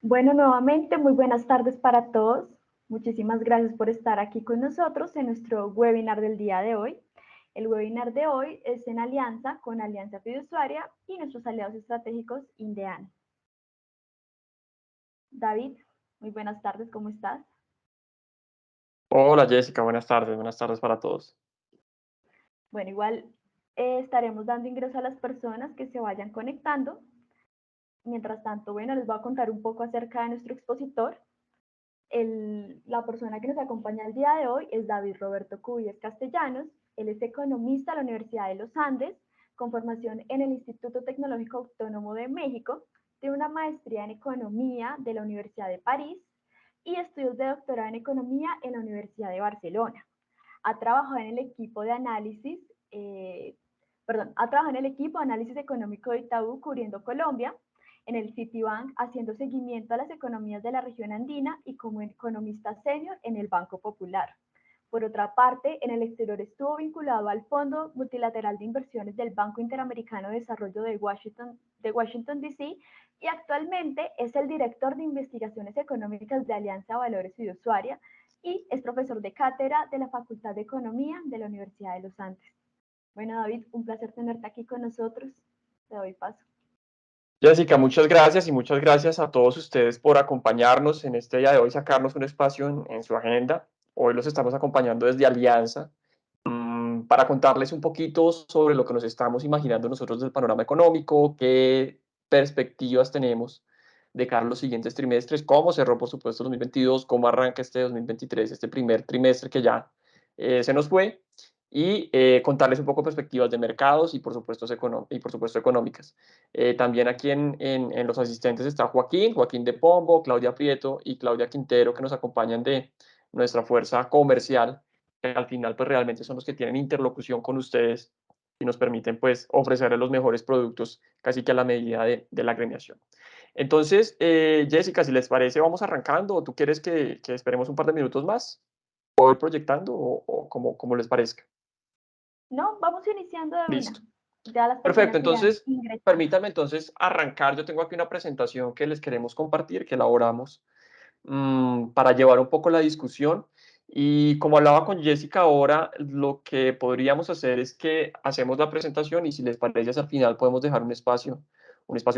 Bueno, nuevamente, muy buenas tardes para todos. Muchísimas gracias por estar aquí con nosotros en nuestro webinar del día de hoy. El webinar de hoy es en alianza con Alianza Fiduciaria y nuestros aliados estratégicos Indean. David, muy buenas tardes, ¿cómo estás? Hola Jessica, buenas tardes para todos. Bueno, igual estaremos dando ingreso a las personas que se vayan conectando. Mientras tanto, bueno, les voy a contar un poco acerca de nuestro expositor. La persona que nos acompaña el día de hoy es David Roberto Cubillas Castellanos. Él es economista de la Universidad de los Andes, con formación en el Instituto Tecnológico Autónomo de México. Tiene una maestría en economía de la Universidad de París y estudios de doctorado en economía en la Universidad de Barcelona. Ha trabajado en el equipo de análisis, ha trabajado en el equipo de análisis económico de Itaú cubriendo Colombia, en el Citibank haciendo seguimiento a las economías de la región andina y como economista senior en el Banco Popular. Por otra parte, en el exterior estuvo vinculado al Fondo Multilateral de Inversiones del Banco Interamericano de Desarrollo de Washington, D.C. y actualmente es el director de investigaciones económicas de Alianza Valores Fiduciaria y es profesor de cátedra de la Facultad de Economía de la Universidad de los Andes. Bueno, David, un placer tenerte aquí con nosotros. Te doy paso. Jessica, muchas gracias y muchas gracias a todos ustedes por acompañarnos en este día de hoy, sacarnos un espacio en su agenda. Hoy los estamos acompañando desde Alianza para contarles un poquito sobre lo que nos estamos imaginando nosotros del panorama económico, qué perspectivas tenemos de cara a los siguientes trimestres, cómo cerró, por supuesto, el 2022, cómo arranca este 2023, este primer trimestre que ya se nos fue, y contarles un poco perspectivas de mercados y, por supuesto, económicas. También aquí en los asistentes está Joaquín de Pombo, Claudia Prieto y Claudia Quintero, que nos acompañan de nuestra fuerza comercial, que al final pues realmente son los que tienen interlocución con ustedes y nos permiten pues ofrecerles los mejores productos casi que a la medida de la agremiación. Entonces, Jessica, si les parece, vamos arrancando, o tú quieres que esperemos un par de minutos más, ¿puedo ir proyectando o como les parezca? No, vamos iniciando de una. Listo. Ya las Perfecto, personas irán entonces ingresando. permítanme entonces arrancar. Yo tengo aquí una presentación que les queremos compartir, que elaboramos para llevar un poco la discusión. Y como hablaba con Jessica ahora, lo que podríamos hacer es que hacemos la presentación y si les parece, al final podemos dejar un espacio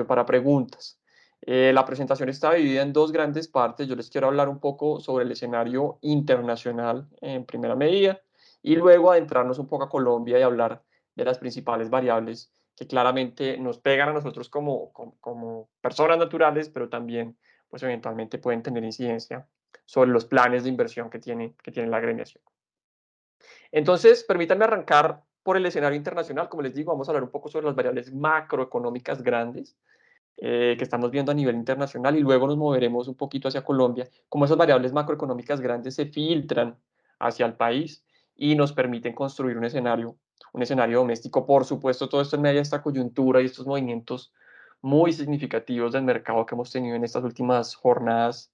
para preguntas. La presentación está dividida en dos grandes partes. Yo les quiero hablar un poco sobre el escenario internacional en primera medida y luego adentrarnos un poco a Colombia y hablar de las principales variables que claramente nos pegan a nosotros como personas naturales, pero también pues eventualmente pueden tener incidencia sobre los planes de inversión que tiene la agremiación. Entonces, permítanme arrancar por el escenario internacional. Como les digo, vamos a hablar un poco sobre las variables macroeconómicas grandes que estamos viendo a nivel internacional y luego nos moveremos un poquito hacia Colombia, cómo esas variables macroeconómicas grandes se filtran hacia el país y nos permiten construir un escenario doméstico. Por supuesto, todo esto en medio de esta coyuntura y estos movimientos muy significativos del mercado que hemos tenido en estas últimas jornadas,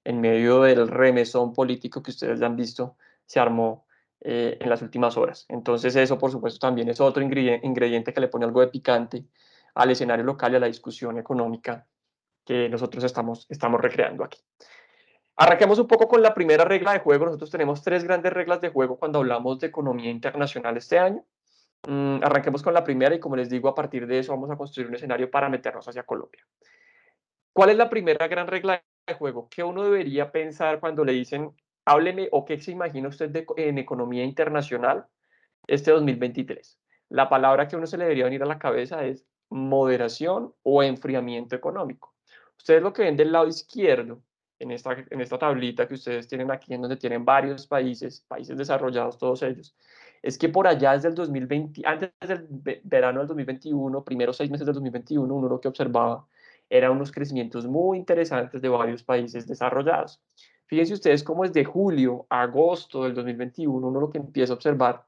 en medio del remesón político que ustedes ya han visto, se armó en las últimas horas. Entonces eso, por supuesto, también es otro ingrediente que le pone algo de picante al escenario local y a la discusión económica que nosotros estamos recreando aquí. Arranquemos un poco con la primera regla de juego. Nosotros tenemos tres grandes reglas de juego cuando hablamos de economía internacional este año. Arranquemos con la primera y como les digo, a partir de eso vamos a construir un escenario para meternos hacia Colombia. ¿Cuál es la primera gran regla de juego? ¿Qué uno debería pensar cuando le dicen, hábleme o qué se imagina usted en economía internacional este 2023? La palabra que a uno se le debería venir a la cabeza es moderación o enfriamiento económico. Ustedes lo que ven del lado izquierdo, en esta tablita que ustedes tienen aquí, en donde tienen varios países desarrollados, todos ellos, es que por allá desde el 2020, antes del verano del 2021, primeros 6 meses del 2021, uno lo que observaba eran unos crecimientos muy interesantes de varios países desarrollados. Fíjense ustedes cómo desde julio a agosto del 2021 uno lo que empieza a observar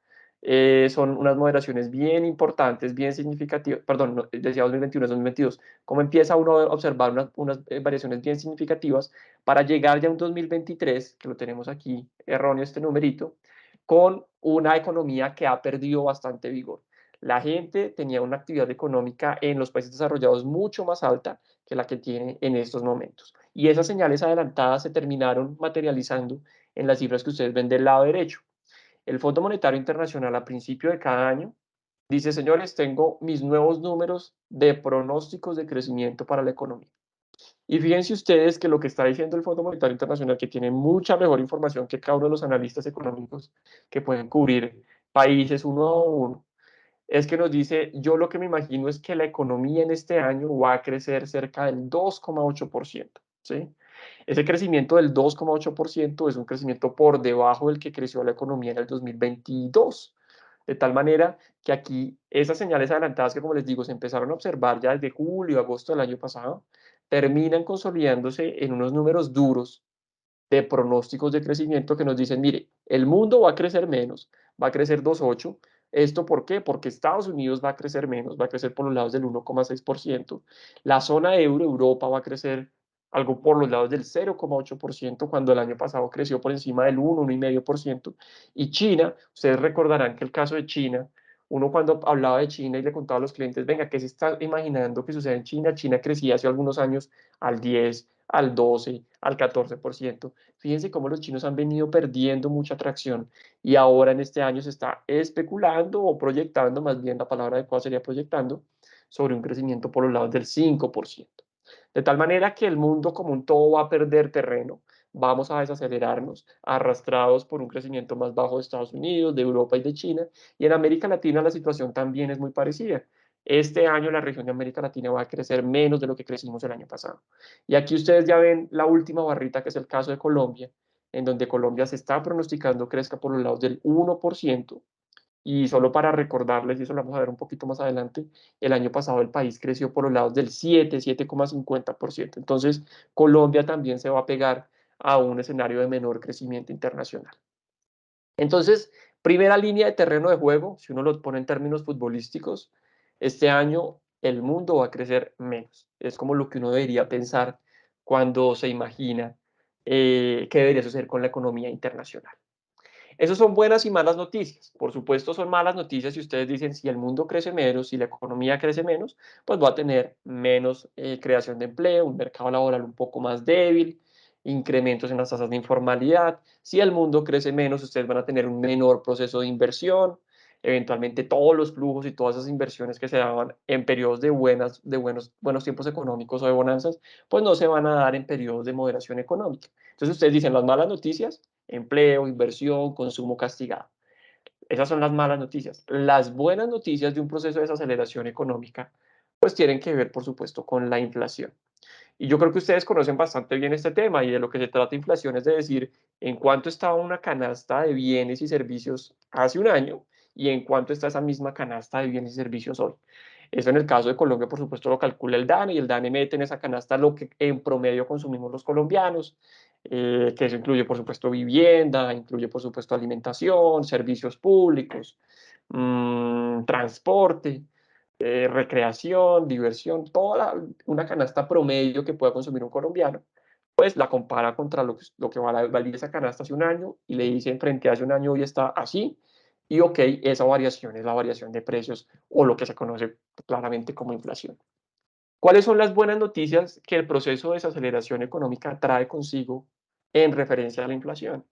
son unas moderaciones bien importantes, bien significativas, perdón, no, decía 2021, es 2022, cómo empieza uno a observar unas variaciones bien significativas para llegar ya a un 2023, que lo tenemos aquí, erróneo este numerito, con una economía que ha perdido bastante vigor. La gente tenía una actividad económica en los países desarrollados mucho más alta que la que tiene en estos momentos. Y esas señales adelantadas se terminaron materializando en las cifras que ustedes ven del lado derecho. El Fondo Monetario Internacional a principio de cada año dice, señores, tengo mis nuevos números de pronósticos de crecimiento para la economía. Y fíjense ustedes que lo que está diciendo el Fondo Monetario Internacional, que tiene mucha mejor información que cada uno de los analistas económicos que pueden cubrir países uno a uno, es que nos dice, yo lo que me imagino es que la economía en este año va a crecer cerca del 2,8%, ¿sí? Ese crecimiento del 2,8% es un crecimiento por debajo del que creció la economía en el 2022. De tal manera que aquí esas señales adelantadas que, como les digo, se empezaron a observar ya desde julio, agosto del año pasado, terminan consolidándose en unos números duros de pronósticos de crecimiento que nos dicen, mire, el mundo va a crecer menos, va a crecer 2,8. ¿Esto por qué? Porque Estados Unidos va a crecer menos, va a crecer por los lados del 1,6%. La zona euro, Europa, va a crecer algo por los lados del 0,8%, cuando el año pasado creció por encima del 1, 1,5%. Y China, ustedes recordarán que el caso de China, uno cuando hablaba de China y le contaba a los clientes, venga, ¿qué se está imaginando que sucede en China? China crecía hace algunos años al 10, al 12, al 14%. Fíjense cómo los chinos han venido perdiendo mucha atracción y ahora en este año se está especulando o proyectando, más bien la palabra adecuada sería proyectando, sobre un crecimiento por los lados del 5%. De tal manera que el mundo como un todo va a perder terreno, vamos a desacelerarnos, arrastrados por un crecimiento más bajo de Estados Unidos, de Europa y de China, y en América Latina la situación también es muy parecida. Este año la región de América Latina va a crecer menos de lo que crecimos el año pasado. Y aquí ustedes ya ven la última barrita, que es el caso de Colombia, en donde Colombia se está pronosticando crezca por los lados del 1%. Y solo para recordarles, y eso lo vamos a ver un poquito más adelante, el año pasado el país creció por los lados del 7, 7,50%. Entonces, Colombia también se va a pegar a un escenario de menor crecimiento internacional. Entonces, primera línea de terreno de juego, si uno lo pone en términos futbolísticos, este año el mundo va a crecer menos. Es como lo que uno debería pensar cuando se imagina qué debería suceder con la economía internacional. Esas son buenas y malas noticias. Por supuesto, son malas noticias si ustedes dicen si el mundo crece menos, si la economía crece menos, pues va a tener menos creación de empleo, un mercado laboral un poco más débil, incrementos en las tasas de informalidad. Si el mundo crece menos, ustedes van a tener un menor proceso de inversión. Eventualmente todos los flujos y todas esas inversiones que se daban en periodos buenos tiempos económicos o de bonanzas, pues no se van a dar en periodos de moderación económica. Entonces ustedes dicen las malas noticias, empleo, inversión, consumo castigado. Esas son las malas noticias. Las buenas noticias de un proceso de desaceleración económica, pues tienen que ver, por supuesto, con la inflación. Y yo creo que ustedes conocen bastante bien este tema y de lo que se trata inflación es de decir en cuánto estaba una canasta de bienes y servicios hace un año y en cuánto está esa misma canasta de bienes y servicios hoy. Eso en el caso de Colombia, por supuesto, lo calcula el DANE y el DANE mete en esa canasta lo que en promedio consumimos los colombianos, que eso incluye, por supuesto, vivienda, incluye, por supuesto, alimentación, servicios públicos, transporte, recreación, diversión, una canasta promedio que pueda consumir un colombiano, pues la compara contra lo que valía esa canasta hace un año y le dice frente a hace un año hoy está así. Y ok, esa variación es la variación de precios o lo que se conoce claramente como inflación. ¿Cuáles son las buenas noticias que el proceso de desaceleración económica trae consigo en referencia a la inflación?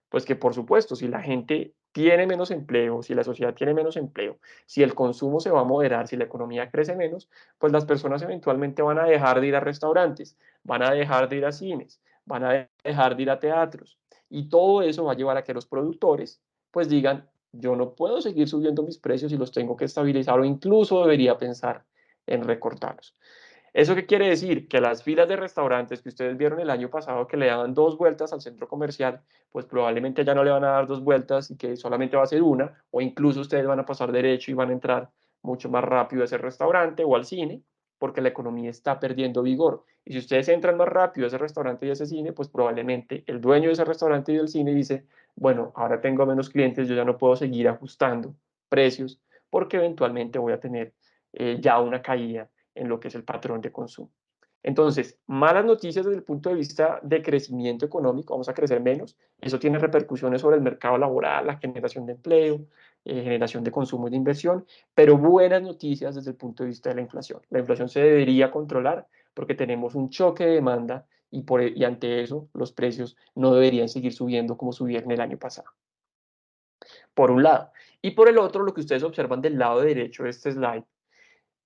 Pues que por supuesto, si la gente tiene menos empleo, si la sociedad tiene menos empleo, si el consumo se va a moderar, si la economía crece menos, pues las personas eventualmente van a dejar de ir a restaurantes, van a dejar de ir a cines, van a dejar de ir a teatros. Y todo eso va a llevar a que los productores pues digan, yo no puedo seguir subiendo mis precios y los tengo que estabilizar o incluso debería pensar en recortarlos. ¿Eso qué quiere decir? Que las filas de restaurantes que ustedes vieron el año pasado que le daban dos vueltas al centro comercial, pues probablemente ya no le van a dar dos vueltas y que solamente va a ser una, o incluso ustedes van a pasar derecho y van a entrar mucho más rápido a ese restaurante o al cine, porque la economía está perdiendo vigor. Y si ustedes entran más rápido a ese restaurante y a ese cine, pues probablemente el dueño de ese restaurante y del cine dice, bueno, ahora tengo menos clientes, yo ya no puedo seguir ajustando precios porque eventualmente voy a tener ya una caída en lo que es el patrón de consumo. Entonces, malas noticias desde el punto de vista de crecimiento económico, vamos a crecer menos, eso tiene repercusiones sobre el mercado laboral, la generación de empleo, generación de consumo y de inversión, pero buenas noticias desde el punto de vista de la inflación. La inflación se debería controlar porque tenemos un choque de demanda y ante eso los precios no deberían seguir subiendo como subieron el año pasado, por un lado. Y por el otro, lo que ustedes observan del lado derecho de este slide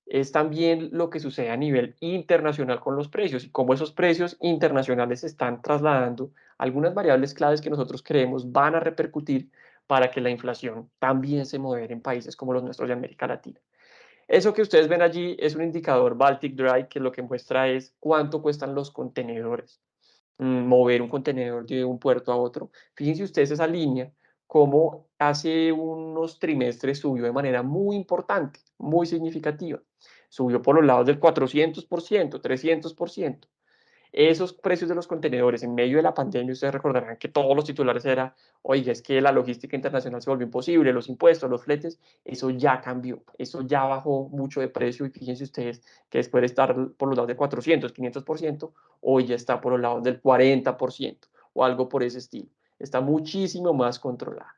es también lo que sucede a nivel internacional con los precios y cómo esos precios internacionales se están trasladando algunas variables claves que nosotros creemos van a repercutir para que la inflación también se modere en países como los nuestros de América Latina. Eso que ustedes ven allí es un indicador Baltic Dry que lo que muestra es cuánto cuestan los contenedores, mover un contenedor de un puerto a otro. Fíjense ustedes esa línea, cómo hace unos trimestres subió de manera muy importante, muy significativa. Subió por los lados del 400%, 300%. Esos precios de los contenedores en medio de la pandemia, ustedes recordarán que todos los titulares era, oiga, es que la logística internacional se volvió imposible, los impuestos, los fletes, eso ya cambió, eso ya bajó mucho de precio y fíjense ustedes que después de estar por los lados de 400, 500%, hoy ya está por los lados del 40% o algo por ese estilo. Está muchísimo más controlado.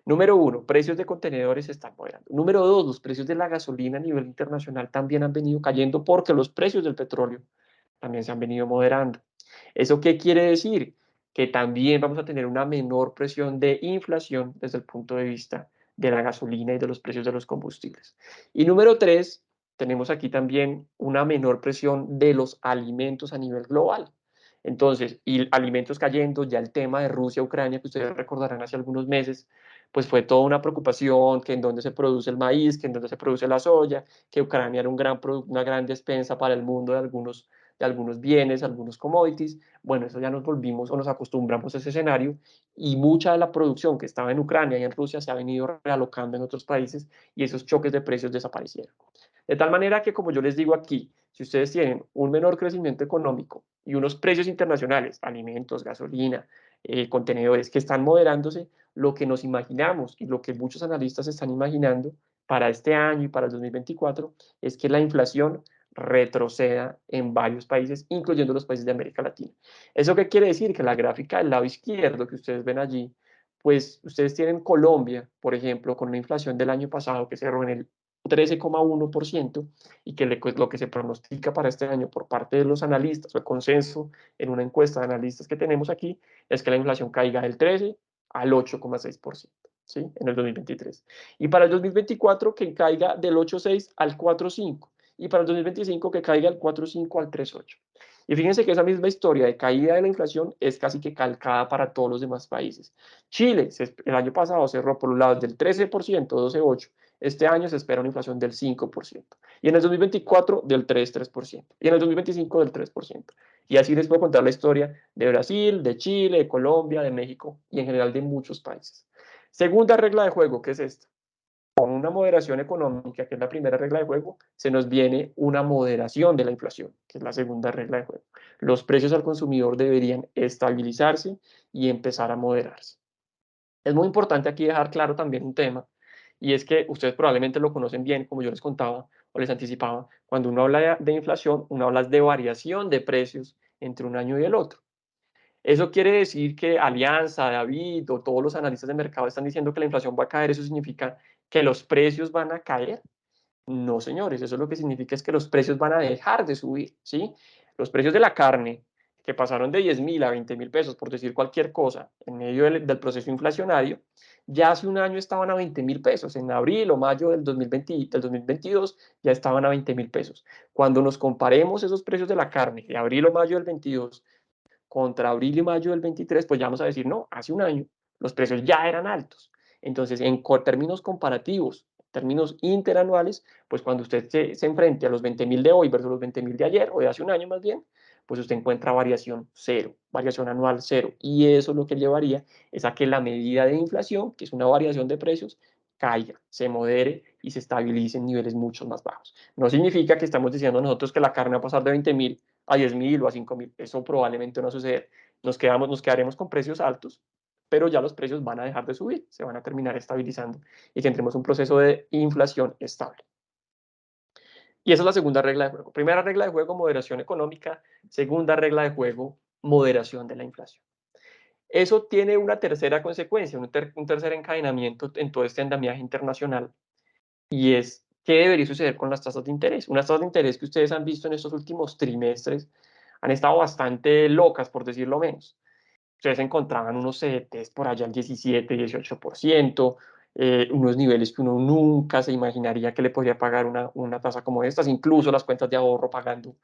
Número uno, precios de contenedores se están moderando. Número dos, los precios de la gasolina a nivel internacional también han venido cayendo porque los precios del petróleo también se han venido moderando. ¿Eso qué quiere decir? Que también vamos a tener una menor presión de inflación desde el punto de vista de la gasolina y de los precios de los combustibles. Y número tres, tenemos aquí también una menor presión de los alimentos a nivel global. Entonces, y alimentos cayendo, ya el tema de Rusia-Ucrania, que ustedes recordarán hace algunos meses, pues fue toda una preocupación, que en dónde se produce el maíz, que en dónde se produce la soya, que Ucrania era una gran despensa para el mundo de algunos bienes, algunos commodities. Bueno, eso ya nos volvimos o nos acostumbramos a ese escenario y mucha de la producción que estaba en Ucrania y en Rusia se ha venido realocando en otros países y esos choques de precios desaparecieron. De tal manera que, como yo les digo aquí, si ustedes tienen un menor crecimiento económico y unos precios internacionales, alimentos, gasolina, contenedores que están moderándose, lo que nos imaginamos y lo que muchos analistas están imaginando para este año y para el 2024 es que la inflación retroceda en varios países, incluyendo los países de América Latina. ¿Eso qué quiere decir? Que la gráfica del lado izquierdo que ustedes ven allí, pues ustedes tienen Colombia, por ejemplo, con una inflación del año pasado que cerró en el 13,1% y que lo que se pronostica para este año por parte de los analistas o el consenso en una encuesta de analistas que tenemos aquí es que la inflación caiga del 13 al 8,6%, ¿sí? En el 2023. Y para el 2024 que caiga del 8,6 al 4,5 y para el 2025 que caiga del 4,5 al 3,8. Y fíjense que esa misma historia de caída de la inflación es casi que calcada para todos los demás países. Chile, el año pasado cerró por un lado del 13%, 12,8%. Este año se espera una inflación del 5%. Y en el 2024 del 3%. Y en el 2025 del 3%. Y así les puedo contar la historia de Brasil, de Chile, de Colombia, de México y en general de muchos países. Segunda regla de juego, ¿qué es esta? Con una moderación económica, que es la primera regla de juego, se nos viene una moderación de la inflación, que es la segunda regla de juego. Los precios al consumidor deberían estabilizarse y empezar a moderarse. Es muy importante aquí dejar claro también un tema, y es que ustedes probablemente lo conocen bien, como yo les contaba o les anticipaba, cuando uno habla de inflación, uno habla de variación de precios entre un año y el otro. Eso quiere decir que Alianza, David o todos los analistas de mercado están diciendo que la inflación va a caer, eso significa que los precios van a caer. No, señores, eso lo que significa es que los precios van a dejar de subir, ¿sí? Los precios de la carne, que pasaron de 10.000 a 20.000 pesos, por decir cualquier cosa, en medio del proceso inflacionario, ya hace un año estaban a 20.000 pesos. En abril o mayo del 2020, del 2022 ya estaban a 20.000 pesos. Cuando nos comparemos esos precios de la carne de abril o mayo del 22 contra abril y mayo del 23, pues ya vamos a decir, no, hace un año los precios ya eran altos. Entonces, en términos comparativos, términos interanuales, pues cuando usted se enfrente a los 20.000 de hoy versus los 20.000 de ayer o de hace un año más bien, pues usted encuentra variación cero, variación anual cero. Y eso lo que llevaría es a que la medida de inflación, que es una variación de precios, caiga, se modere y se estabilice en niveles mucho más bajos. No significa que estamos diciendo nosotros que la carne va a pasar de 20.000 a 10.000 o a 5.000. Eso probablemente no va a suceder. Nos quedaremos con precios altos, pero ya los precios van a dejar de subir, se van a terminar estabilizando y tendremos un proceso de inflación estable. Y esa es la segunda regla de juego. Primera regla de juego, moderación económica. Segunda regla de juego, moderación de la inflación. Eso tiene una tercera consecuencia, un tercer encadenamiento en todo este andamiaje internacional, y es qué debería suceder con las tasas de interés. Unas tasas de interés que ustedes han visto en estos últimos trimestres han estado bastante locas, por decirlo menos. Ustedes encontraban unos CDTs por allá al 17, 18%, unos niveles que uno nunca se imaginaría que le podría pagar una tasa como estas, incluso las cuentas de ahorro pagando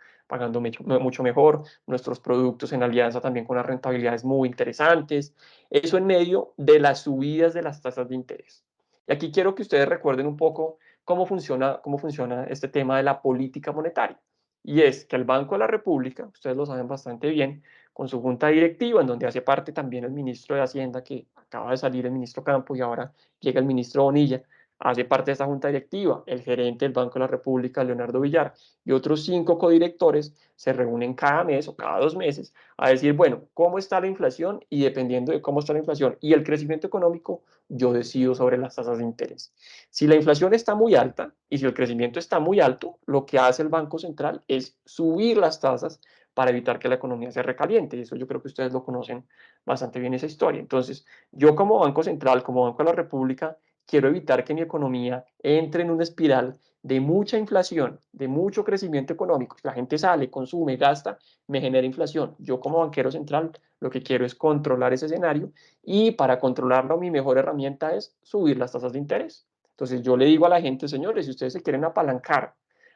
mucho mejor, nuestros productos en alianza también con unas rentabilidades muy interesantes, eso en medio de las subidas de las tasas de interés. Y aquí quiero que ustedes recuerden un poco cómo funciona este tema de la política monetaria. Y es que el Banco de la República, ustedes lo saben bastante bien, con su junta directiva, en donde hace parte también el ministro de Hacienda, que acaba de salir el ministro Campo y ahora llega el ministro Bonilla, hace parte de esta junta directiva, el gerente del Banco de la República, Leonardo Villar, y otros 5 codirectores se reúnen cada mes o cada 2 meses a decir, bueno, ¿cómo está la inflación? Y dependiendo de cómo está la inflación y el crecimiento económico, yo decido sobre las tasas de interés. Si la inflación está muy alta y si el crecimiento está muy alto, lo que hace el Banco Central es subir las tasas para evitar que la economía se recaliente. Y eso yo creo que ustedes lo conocen bastante bien esa historia. Entonces, yo como Banco Central, como Banco de la República, quiero evitar que mi economía entre en una espiral de mucha inflación, de mucho crecimiento económico. La gente sale, consume, gasta, me genera inflación. Yo como banquero central lo que quiero es controlar ese escenario y para controlarlo mi mejor herramienta es subir las tasas de interés. Entonces yo le digo a la gente, señores, si ustedes se quieren apalancar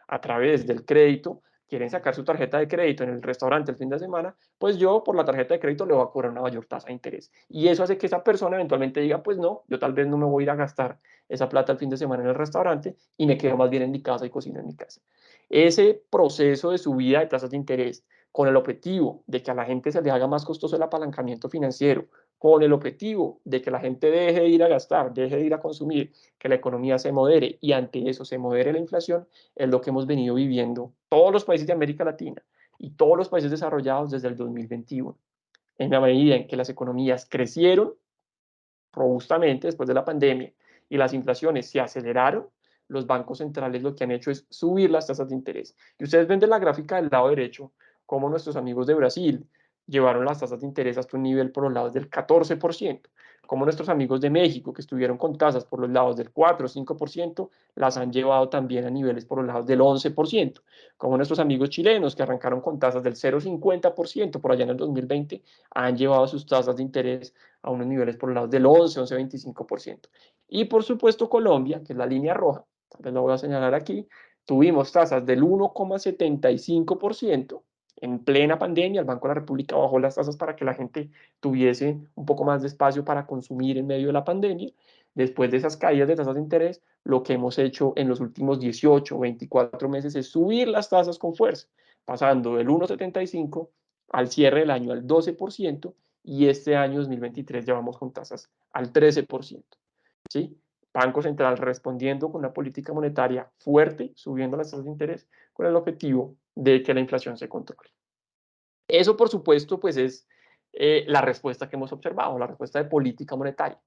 a través del crédito, quieren sacar su tarjeta de crédito en el restaurante el fin de semana, pues yo por la tarjeta de crédito le voy a cobrar una mayor tasa de interés. Y eso hace que esa persona eventualmente diga, pues no, yo tal vez no me voy a ir a gastar esa plata el fin de semana en el restaurante y me quedo más bien en mi casa y cocino en mi casa. Ese proceso de subida de tasas de interés con el objetivo de que a la gente se le haga más costoso el apalancamiento financiero, con el objetivo de que la gente deje de ir a gastar, deje de ir a consumir, que la economía se modere y ante eso se modere la inflación, es lo que hemos venido viviendo todos los países de América Latina y todos los países desarrollados desde el 2021. En la medida en que las economías crecieron robustamente después de la pandemia y las inflaciones se aceleraron, los bancos centrales lo que han hecho es subir las tasas de interés. Y ustedes ven de la gráfica del lado derecho cómo nuestros amigos de Brasil llevaron las tasas de interés hasta un nivel por los lados del 14%, como nuestros amigos de México, que estuvieron con tasas por los lados del 4 o 5%, las han llevado también a niveles por los lados del 11%, como nuestros amigos chilenos, que arrancaron con tasas del 0,50% por allá en el 2020, han llevado sus tasas de interés a unos niveles por los lados del 11, 11, 25%. Y por supuesto Colombia, que es la línea roja, también lo voy a señalar aquí, tuvimos tasas del 1,75% en plena pandemia. El Banco de la República bajó las tasas para que la gente tuviese un poco más de espacio para consumir en medio de la pandemia. Después de esas caídas de tasas de interés, lo que hemos hecho en los últimos 18 o 24 meses es subir las tasas con fuerza, pasando del 1,75 al cierre del año al 12%, y este año 2023 llevamos con tasas al 13%. ¿Sí? Banco Central respondiendo con una política monetaria fuerte, subiendo las tasas de interés, con el objetivo de que la inflación se controle. Eso, por supuesto, pues es la respuesta que hemos observado, la respuesta de política monetaria.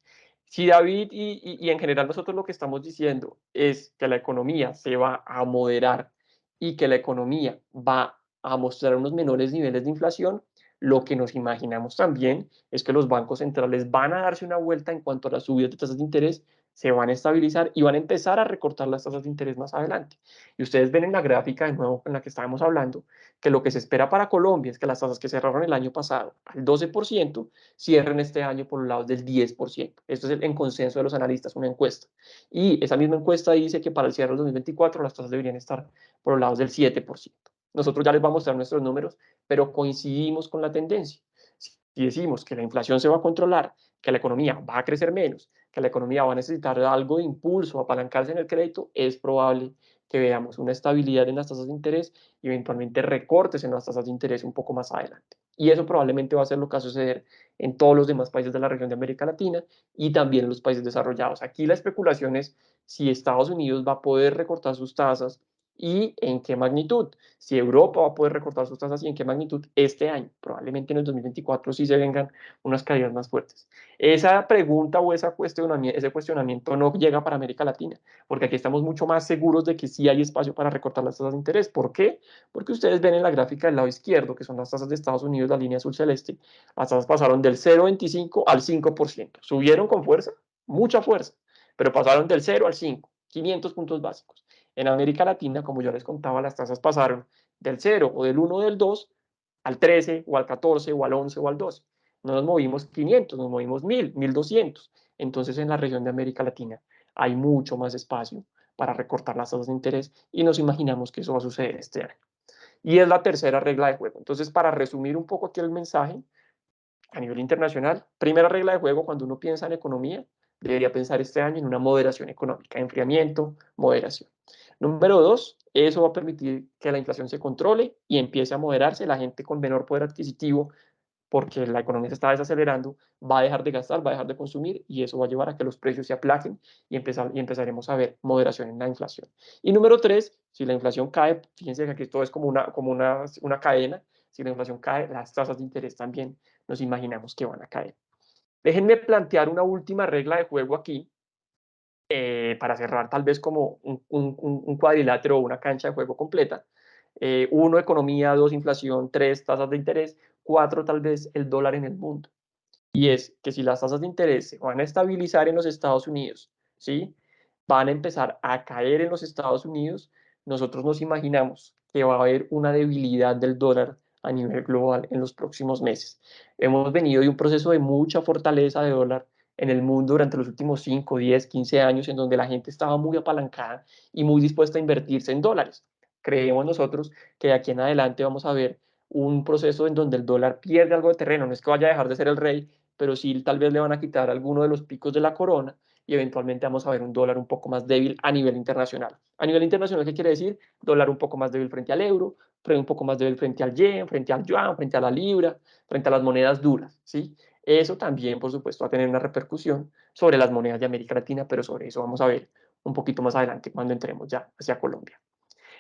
Si David y en general nosotros lo que estamos diciendo es que la economía se va a moderar y que la economía va a mostrar unos menores niveles de inflación, lo que nos imaginamos también es que los bancos centrales van a darse una vuelta en cuanto a las subidas de tasas de interés, se van a estabilizar y van a empezar a recortar las tasas de interés más adelante. Y ustedes ven en la gráfica de nuevo en la que estábamos hablando que lo que se espera para Colombia es que las tasas que cerraron el año pasado al 12% cierren este año por los lados del 10%. Esto es en consenso de los analistas, una encuesta. Y esa misma encuesta dice que para el cierre del 2024 las tasas deberían estar por los lados del 7%. Nosotros ya les vamos a mostrar nuestros números, pero coincidimos con la tendencia. Si decimos que la inflación se va a controlar, que la economía va a crecer menos, que la economía va a necesitar algo de impulso, apalancarse en el crédito, es probable que veamos una estabilidad en las tasas de interés y eventualmente recortes en las tasas de interés un poco más adelante. Y eso probablemente va a ser lo que va a suceder en todos los demás países de la región de América Latina y también en los países desarrollados. Aquí la especulación es si Estados Unidos va a poder recortar sus tasas y en qué magnitud. Si Europa va a poder recortar sus tasas y en qué magnitud este año. Probablemente en el 2024 sí se vengan unas caídas más fuertes. Esa pregunta o ese cuestionamiento no llega para América Latina, porque aquí estamos mucho más seguros de que sí hay espacio para recortar las tasas de interés. ¿Por qué? Porque ustedes ven en la gráfica del lado izquierdo, que son las tasas de Estados Unidos, la línea azul celeste, las tasas pasaron del 0,25 al 5%. Subieron con fuerza, mucha fuerza, pero pasaron del 0 al 5, 500 puntos básicos. En América Latina, como yo les contaba, las tasas pasaron del 0 o del 1 o del 2 al 13 o al 14 o al 11 o al 12. No nos movimos 500, nos movimos 1000, 1200. Entonces en la región de América Latina hay mucho más espacio para recortar las tasas de interés y nos imaginamos que eso va a suceder este año. Y es la tercera regla de juego. Entonces, para resumir un poco aquí el mensaje, a nivel internacional, primera regla de juego cuando uno piensa en economía, debería pensar este año en una moderación económica, enfriamiento, moderación. Número dos, eso va a permitir que la inflación se controle y empiece a moderarse, la gente con menor poder adquisitivo, porque la economía se está desacelerando, va a dejar de gastar, va a dejar de consumir y eso va a llevar a que los precios se aplaquen y empezaremos a ver moderación en la inflación. Y número tres, si la inflación cae, fíjense que aquí esto es como una cadena, si la inflación cae, las tasas de interés también nos imaginamos que van a caer. Déjenme plantear una última regla de juego aquí, para cerrar tal vez como un cuadrilátero o una cancha de juego completa. Uno, economía; dos, inflación; tres, tasas de interés; cuatro, tal vez el dólar en el mundo. Y es que si las tasas de interés se van a estabilizar en los Estados Unidos, ¿sí? Van a empezar a caer en los Estados Unidos, nosotros nos imaginamos que va a haber una debilidad del dólar a nivel global en los próximos meses. Hemos venido de un proceso de mucha fortaleza de dólar en el mundo durante los últimos 5, 10, 15 años, en donde la gente estaba muy apalancada y muy dispuesta a invertirse en dólares. Creemos nosotros que de aquí en adelante vamos a ver un proceso en donde el dólar pierde algo de terreno, no es que vaya a dejar de ser el rey, pero sí tal vez le van a quitar alguno de los picos de la corona y eventualmente vamos a ver un dólar un poco más débil a nivel internacional. A nivel internacional, ¿qué quiere decir? Dólar un poco más débil frente al euro, un poco más débil frente al yen, frente al yuan, frente a la libra, frente a las monedas duras, ¿sí? Eso también, por supuesto, va a tener una repercusión sobre las monedas de América Latina, pero sobre eso vamos a ver un poquito más adelante cuando entremos ya hacia Colombia.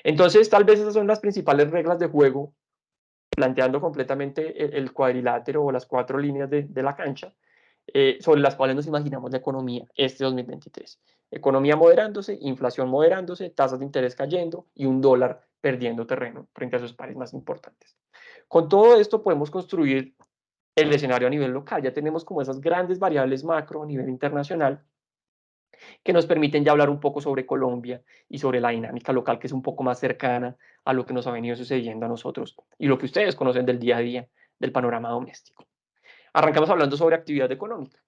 Entonces, tal vez esas son las principales reglas de juego, planteando completamente el cuadrilátero o las cuatro líneas de la cancha, sobre las cuales nos imaginamos la economía este 2023. Economía moderándose, inflación moderándose, tasas de interés cayendo y un dólar perdiendo terreno frente a sus pares más importantes. Con todo esto podemos construir el escenario a nivel local. Ya tenemos como esas grandes variables macro a nivel internacional que nos permiten ya hablar un poco sobre Colombia y sobre la dinámica local, que es un poco más cercana a lo que nos ha venido sucediendo a nosotros y lo que ustedes conocen del día a día del panorama doméstico. Arrancamos hablando sobre actividad económica.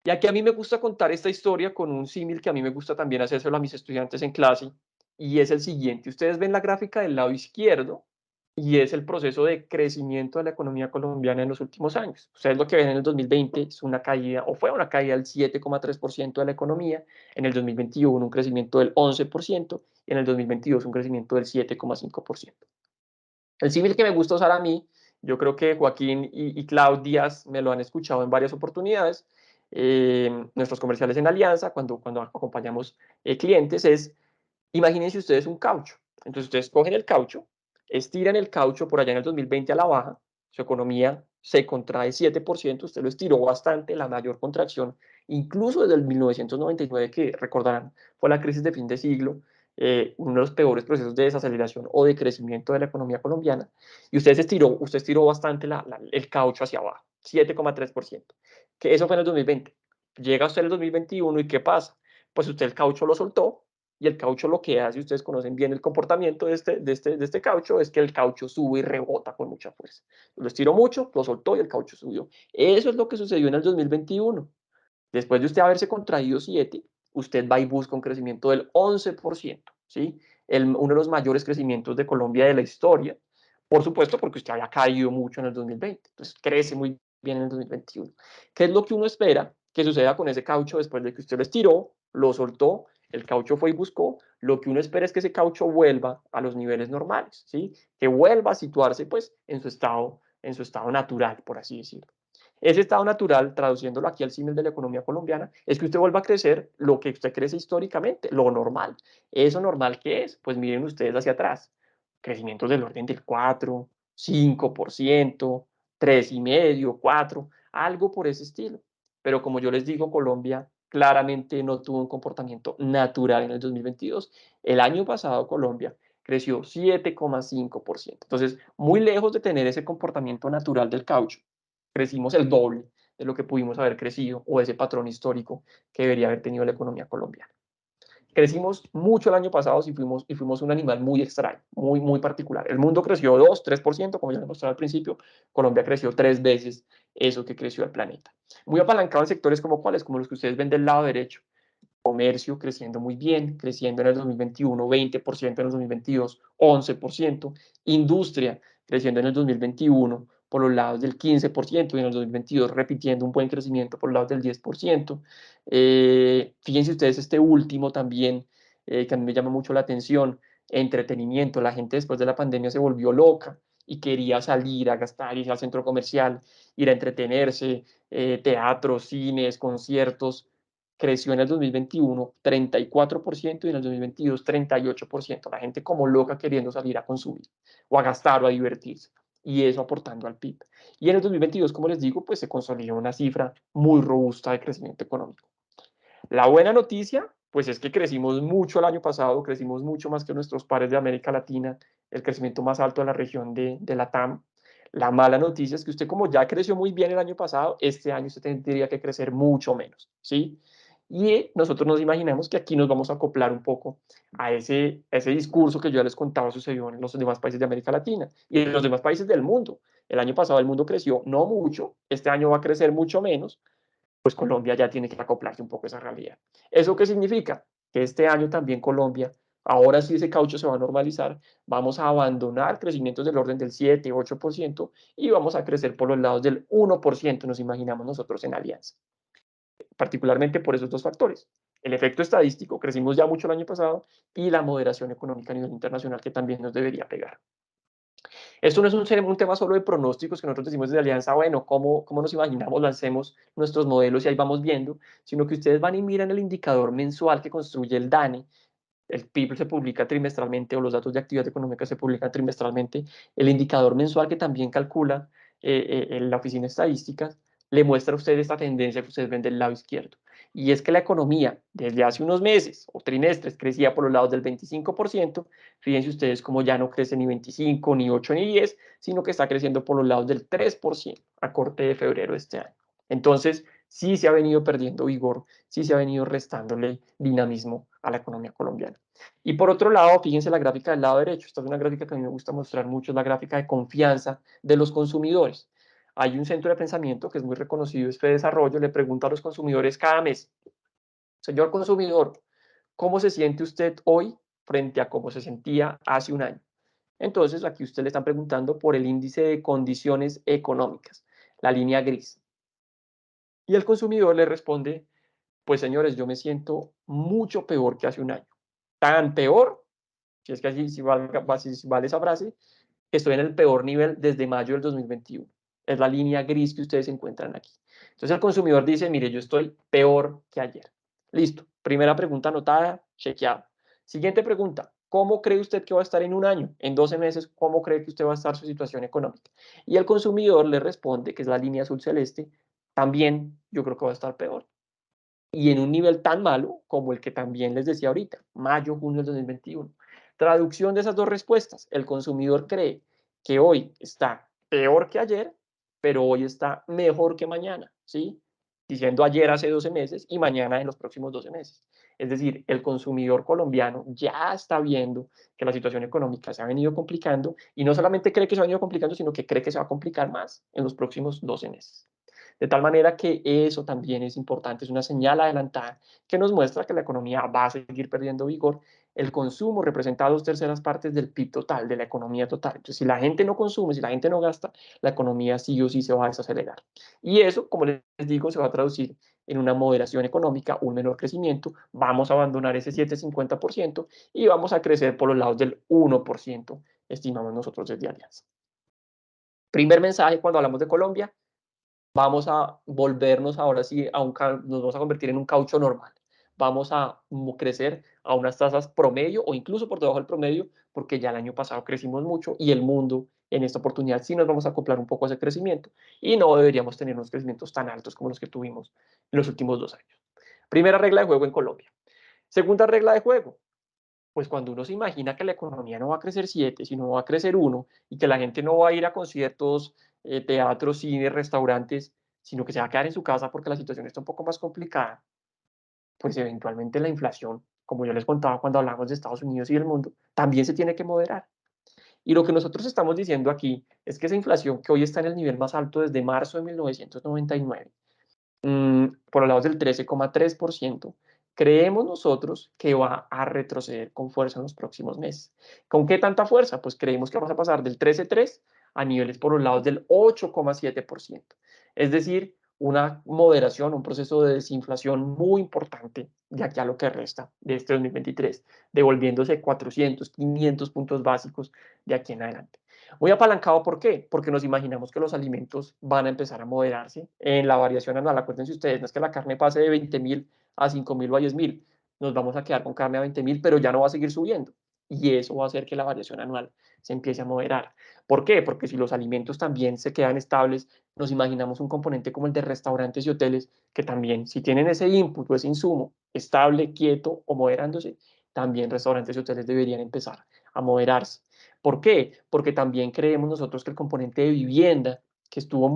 Y aquí a mí me gusta contar esta historia con un símil que a mí me gusta también hacérselo a mis estudiantes en clase, y es el siguiente. Ustedes ven la gráfica del lado izquierdo y es el proceso de crecimiento de la economía colombiana en los últimos años. Ustedes lo que ven en el 2020 es una caída, o fue una caída del 7,3% de la economía, en el 2021 un crecimiento del 11% y en el 2022 un crecimiento del 7,5%. El símil que me gusta usar a mí, yo creo que Joaquín y Clau Díaz me lo han escuchado en varias oportunidades, nuestros comerciales en Alianza, cuando acompañamos clientes, es: imagínense ustedes un caucho. Entonces ustedes cogen el caucho, estiran el caucho por allá en el 2020 a la baja, su economía se contrae 7%, usted lo estiró bastante, la mayor contracción, incluso desde el 1999, que recordarán, fue la crisis de fin de siglo, uno de los peores procesos de desaceleración o de crecimiento de la economía colombiana, y usted estiró bastante el caucho hacia abajo, 7,3%, que eso fue en el 2020. Llega usted en el 2021 y ¿qué pasa? Pues usted el caucho lo soltó, y el caucho lo que hace, ustedes conocen bien el comportamiento de este caucho, es que el caucho sube y rebota con mucha fuerza. Lo estiró mucho, lo soltó y el caucho subió. Eso es lo que sucedió en el 2021. Después de usted haberse contraído 7, usted va y busca un crecimiento del 11%, ¿sí? Uno de los mayores crecimientos de Colombia de la historia, por supuesto, porque usted había caído mucho en el 2020. Entonces crece muy bien en el 2021. ¿Qué es lo que uno espera que suceda con ese caucho después de que usted lo estiró, lo soltó, el caucho fue y buscó? Lo que uno espera es que ese caucho vuelva a los niveles normales, ¿sí? Que vuelva a situarse pues en su estado natural, por así decirlo. Ese estado natural, traduciéndolo aquí al símil de la economía colombiana, es que usted vuelva a crecer lo que usted crece históricamente, lo normal. ¿Eso normal qué es? Pues miren ustedes hacia atrás. Crecimientos del orden del 4, 5%, 3,5, 4, algo por ese estilo. Pero como yo les digo, Colombia claramente no tuvo un comportamiento natural en el 2022. El año pasado Colombia creció 7,5%. Entonces, muy lejos de tener ese comportamiento natural del caucho, crecimos el doble de lo que pudimos haber crecido o ese patrón histórico que debería haber tenido la economía colombiana. Crecimos mucho el año pasado y fuimos un animal muy extraño, muy particular. El mundo creció 2, 3%, como ya les mostraba al principio. Colombia creció 3 veces eso que creció el planeta. Muy apalancado en sectores como cuáles, como los que ustedes ven del lado derecho. Comercio creciendo muy bien, creciendo en el 2021 20%, en el 2022 11%, industria creciendo en el 2021 por los lados del 15% y en el 2022 repitiendo un buen crecimiento por los lados del 10%. Fíjense ustedes este último también, que a mí me llama mucho la atención, entretenimiento. La gente después de la pandemia se volvió loca y quería salir a gastar, ir al centro comercial, ir a entretenerse, teatros, cines, conciertos. Creció en el 2021 34% y en el 2022 38%. La gente como loca queriendo salir a consumir o a gastar o a divertirse. Y eso aportando al PIB. Y en el 2022, como les digo, pues se consolidó una cifra muy robusta de crecimiento económico. La buena noticia, pues es que crecimos mucho el año pasado, crecimos mucho más que nuestros pares de América Latina, el crecimiento más alto de la región de la TAM. La mala noticia es que usted como ya creció muy bien el año pasado, este año usted tendría que crecer mucho menos, ¿sí? Y nosotros nos imaginamos que aquí nos vamos a acoplar un poco a ese discurso que yo ya les contaba sucedió en los demás países de América Latina y en los demás países del mundo. El año pasado el mundo creció no mucho, este año va a crecer mucho menos, pues Colombia ya tiene que acoplarse un poco a esa realidad. ¿Eso qué significa? Que este año también Colombia, ahora sí ese caucho se va a normalizar, vamos a abandonar crecimientos del orden del 7, 8% y vamos a crecer por los lados del 1%, nos imaginamos nosotros en alianza, particularmente por esos dos factores. El efecto estadístico, crecimos ya mucho el año pasado, y la moderación económica a nivel internacional que también nos debería pegar. Esto no es un tema solo de pronósticos que nosotros decimos desde Alianza, bueno, ¿cómo nos imaginamos, lancemos nuestros modelos y ahí vamos viendo, sino que ustedes van y miran el indicador mensual que construye el DANE. El PIB se publica trimestralmente o los datos de actividad económica se publican trimestralmente. El indicador mensual que también calcula la oficina de estadísticas le muestra a ustedes esta tendencia que ustedes ven del lado izquierdo. Y es que la economía desde hace unos meses o trimestres crecía por los lados del 25%. Fíjense ustedes cómo ya no crece ni 25, ni 8, ni 10, sino que está creciendo por los lados del 3% a corte de febrero de este año. Entonces, sí se ha venido perdiendo vigor, sí se ha venido restándole dinamismo a la economía colombiana. Y por otro lado, fíjense la gráfica del lado derecho. Esta es una gráfica que a mí me gusta mostrar mucho, es la gráfica de confianza de los consumidores. Hay un centro de pensamiento que es muy reconocido, es Desarrollo, le pregunta a los consumidores cada mes, señor consumidor, ¿cómo se siente usted hoy frente a cómo se sentía hace un año? Entonces, aquí usted le están preguntando por el índice de condiciones económicas, la línea gris. Y el consumidor le responde, pues señores, yo me siento mucho peor que hace un año. Tan peor, si es que así si vale esa frase, que estoy en el peor nivel desde mayo del 2021. Es la línea gris que ustedes encuentran aquí. Entonces el consumidor dice, mire, yo estoy peor que ayer. Listo. Primera pregunta anotada, chequeado. Siguiente pregunta, ¿cómo cree usted que va a estar en un año? En 12 meses, ¿cómo cree que usted va a estar su situación económica? Y el consumidor le responde, que es la línea azul celeste, también yo creo que va a estar peor y en un nivel tan malo como el que también les decía ahorita, mayo, junio del 2021. Traducción de esas dos respuestas, el consumidor cree que hoy está peor que ayer, pero hoy está mejor que mañana, ¿sí? Diciendo ayer hace 12 meses y mañana en los próximos 12 meses. Es decir, el consumidor colombiano ya está viendo que la situación económica se ha venido complicando y no solamente cree que se ha venido complicando, sino que cree que se va a complicar más en los próximos 12 meses. De tal manera que eso también es importante, es una señal adelantada que nos muestra que la economía va a seguir perdiendo vigor. El consumo representa 2/3 del PIB total, de la economía total. Entonces, si la gente no consume, si la gente no gasta, la economía sí o sí se va a desacelerar. Y eso, como les digo, se va a traducir en una moderación económica, un menor crecimiento, vamos a abandonar ese 7,50% y vamos a crecer por los lados del 1%, estimamos nosotros desde Alianza. Primer mensaje cuando hablamos de Colombia, vamos a volvernos ahora sí nos vamos a convertir en un caucho normal. Vamos a crecer a unas tasas promedio o incluso por debajo del promedio, porque ya el año pasado crecimos mucho y el mundo en esta oportunidad sí nos vamos a acoplar un poco a ese crecimiento y no deberíamos tener unos crecimientos tan altos como los que tuvimos en los últimos 2 años. Primera regla de juego en Colombia. Segunda regla de juego, pues cuando uno se imagina que la economía no va a crecer 7, sino va a crecer 1 y que la gente no va a ir a conciertos, teatros, cines, restaurantes, sino que se va a quedar en su casa porque la situación está un poco más complicada, pues eventualmente la inflación, como yo les contaba cuando hablamos de Estados Unidos y del mundo, también se tiene que moderar. Y lo que nosotros estamos diciendo aquí es que esa inflación que hoy está en el nivel más alto desde marzo de 1999, por los lados del 13,3%, creemos nosotros que va a retroceder con fuerza en los próximos meses. ¿Con qué tanta fuerza? Pues creemos que vamos a pasar del 13,3 a niveles por los lados del 8,7%. Es decir, una moderación, un proceso de desinflación muy importante de aquí a lo que resta de este 2023, devolviéndose 400, 500 puntos básicos de aquí en adelante. Muy apalancado, ¿por qué? Porque nos imaginamos que los alimentos van a empezar a moderarse en la variación anual. Acuérdense ustedes, no es que la carne pase de 20.000 a 5.000 o a 10.000. Nos vamos a quedar con carne a 20.000, pero ya no va a seguir subiendo. Y eso va a hacer que la variación anual se empiece a moderar. ¿Por qué? Porque si los alimentos también se quedan estables, nos imaginamos un componente como el de restaurantes y hoteles, que también, si tienen ese input o ese insumo estable, quieto o moderándose, también restaurantes y hoteles deberían empezar a moderarse. ¿Por qué? Porque también creemos nosotros que el componente de vivienda, que estuvo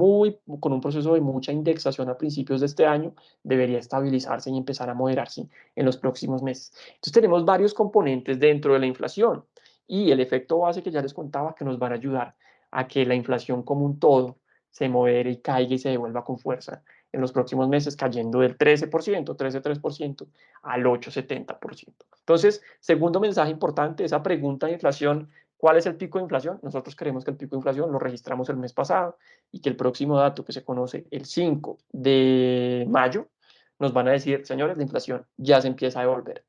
con un proceso de mucha indexación a principios de este año, debería estabilizarse y empezar a moderarse en los próximos meses. Entonces tenemos varios componentes dentro de la inflación y el efecto base que ya les contaba que nos van a ayudar a que la inflación como un todo se modere y caiga y se devuelva con fuerza en los próximos meses, cayendo del 13%, 13,3% al 8,70%. Entonces, segundo mensaje importante, esa pregunta de inflación. ¿Cuál es el pico de inflación? Nosotros creemos que el pico de inflación lo registramos el mes pasado y que el próximo dato que se conoce el 5 de mayo nos van a decir, señores, la inflación ya se empieza a devolver.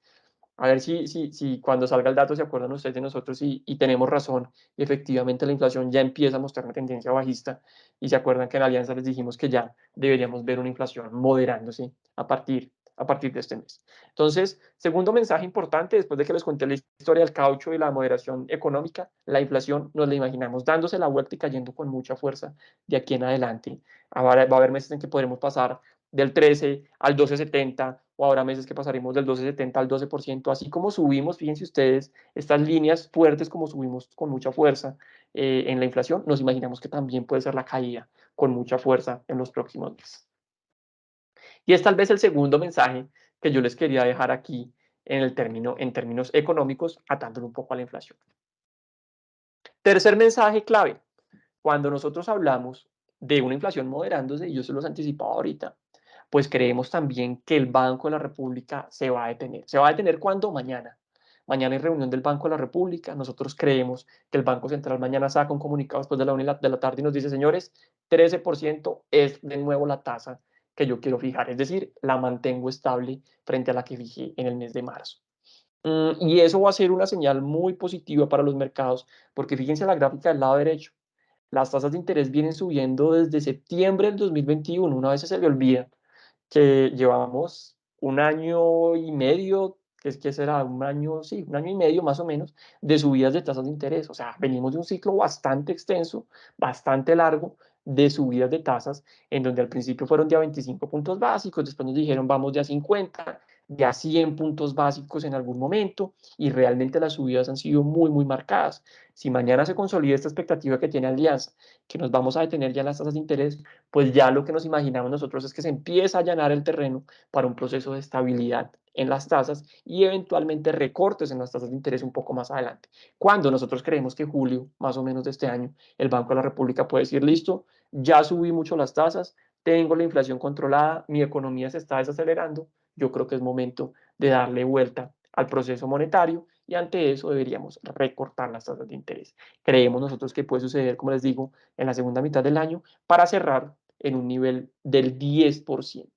A ver si cuando salga el dato se acuerdan ustedes de nosotros y tenemos razón. Y efectivamente la inflación ya empieza a mostrar una tendencia bajista y se acuerdan que en Alianza les dijimos que ya deberíamos ver una inflación moderándose a partir de este mes. Entonces, segundo mensaje importante, después de que les conté la historia del caucho y la moderación económica, la inflación nos la imaginamos dándose la vuelta y cayendo con mucha fuerza de aquí en adelante. Ahora va a haber meses en que podremos pasar del 13 al 12,70 o habrá meses que pasaremos del 12,70 al 12%, así como subimos, fíjense ustedes, estas líneas fuertes como subimos con mucha fuerza en la inflación, nos imaginamos que también puede ser la caída con mucha fuerza en los próximos meses. Y es tal vez el segundo mensaje que yo les quería dejar aquí en términos económicos, atándolo un poco a la inflación. Tercer mensaje clave, cuando nosotros hablamos de una inflación moderándose, y yo se los anticipaba ahorita, pues creemos también que el Banco de la República se va a detener. ¿Se va a detener cuándo? Mañana. Mañana hay reunión del Banco de la República. Nosotros creemos que el Banco Central mañana saca un comunicado después de la 1 de la tarde y nos dice, señores, 13% es de nuevo la tasa que yo quiero fijar. Es decir, la mantengo estable frente a la que fijé en el mes de marzo. Y eso va a ser una señal muy positiva para los mercados, porque fíjense la gráfica del lado derecho. Las tasas de interés vienen subiendo desde septiembre del 2021. Una vez se le olvida que llevamos un año y medio, que será un año, sí, un año y medio más o menos, de subidas de tasas de interés. O sea, venimos de un ciclo bastante extenso, bastante largo, de subidas de tasas, en donde al principio fueron de a 25 puntos básicos, después nos dijeron vamos de a 50, de a 100 puntos básicos en algún momento, y realmente las subidas han sido muy, muy marcadas. Si mañana se consolida esta expectativa que tiene Alianza, que nos vamos a detener ya en las tasas de interés, pues ya lo que nos imaginamos nosotros es que se empieza a allanar el terreno para un proceso de estabilidad en las tasas y eventualmente recortes en las tasas de interés un poco más adelante. Cuando nosotros creemos que julio, más o menos de este año, el Banco de la República puede decir, listo, ya subí mucho las tasas, tengo la inflación controlada, mi economía se está desacelerando, yo creo que es momento de darle vuelta al proceso monetario y ante eso deberíamos recortar las tasas de interés. Creemos nosotros que puede suceder, como les digo, en la segunda mitad del año para cerrar en un nivel del 10%.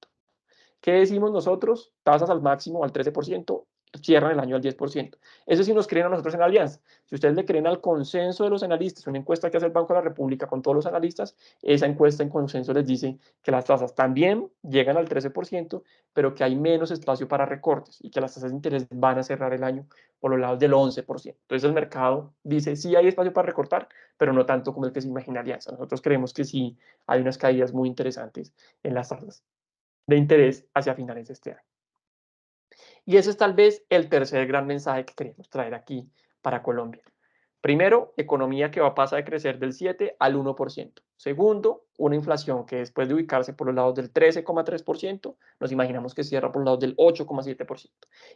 ¿Qué decimos nosotros? Tasas al máximo al 13%, cierran el año al 10%. Eso sí nos creen a nosotros en Alianza. Si ustedes le creen al consenso de los analistas, una encuesta que hace el Banco de la República con todos los analistas, esa encuesta en consenso les dice que las tasas también llegan al 13%, pero que hay menos espacio para recortes y que las tasas de interés van a cerrar el año por los lados del 11%. Entonces el mercado dice, sí hay espacio para recortar, pero no tanto como el que se imagina Alianza. Nosotros creemos que sí hay unas caídas muy interesantes en las tasas de interés hacia finales de este año. Y ese es tal vez el tercer gran mensaje que queremos traer aquí para Colombia. Primero, economía que va a pasar de crecer del 7 al 1%. Segundo, una inflación que después de ubicarse por los lados del 13,3%, nos imaginamos que cierra por los lados del 8,7%.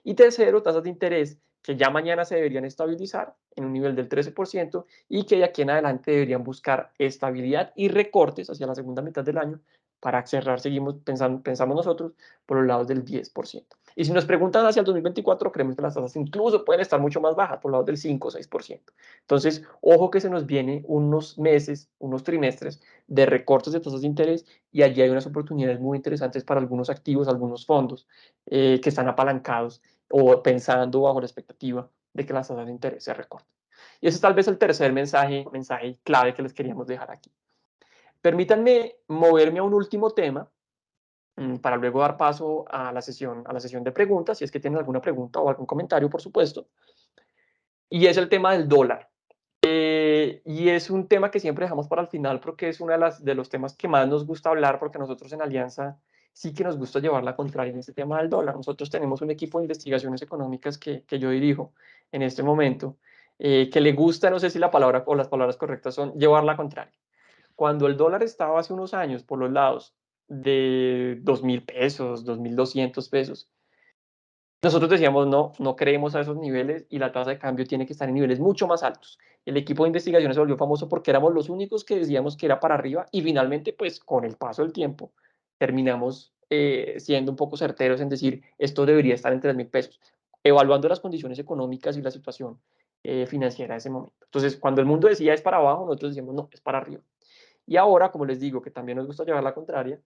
Y tercero, tasas de interés que ya mañana se deberían estabilizar en un nivel del 13% y que de aquí en adelante deberían buscar estabilidad y recortes hacia la segunda mitad del año para cerrar, pensamos nosotros, por los lados del 10%. Y si nos preguntan hacia el 2024, creemos que las tasas incluso pueden estar mucho más bajas, por los lados del 5 o 6%. Entonces, ojo que se nos viene unos meses, unos trimestres de recortes de tasas de interés y allí hay unas oportunidades muy interesantes para algunos activos, algunos fondos que están apalancados o pensando bajo la expectativa de que las tasas de interés se recorten. Y ese es tal vez el tercer mensaje clave que les queríamos dejar aquí. Permítanme moverme a un último tema para luego dar paso a la sesión de preguntas, si es que tienen alguna pregunta o algún comentario, por supuesto, y es el tema del dólar. Y es un tema que siempre dejamos para el final porque es uno de los temas que más nos gusta hablar porque nosotros en Alianza sí que nos gusta llevar la contraria en este tema del dólar. Nosotros tenemos un equipo de investigaciones económicas que yo dirijo en este momento, que le gusta, no sé si la palabra o las palabras correctas son llevar la contraria. Cuando el dólar estaba hace unos años por los lados de 2.000 pesos, 2.200 pesos, nosotros decíamos, no, no creemos a esos niveles y la tasa de cambio tiene que estar en niveles mucho más altos. El equipo de investigación se volvió famoso porque éramos los únicos que decíamos que era para arriba y finalmente, pues con el paso del tiempo, terminamos siendo un poco certeros en decir, esto debería estar en 3.000 pesos, evaluando las condiciones económicas y la situación financiera de ese momento. Entonces, cuando el mundo decía es para abajo, nosotros decíamos, no, es para arriba. Y ahora, como les digo, que también nos gusta llevar la contraria,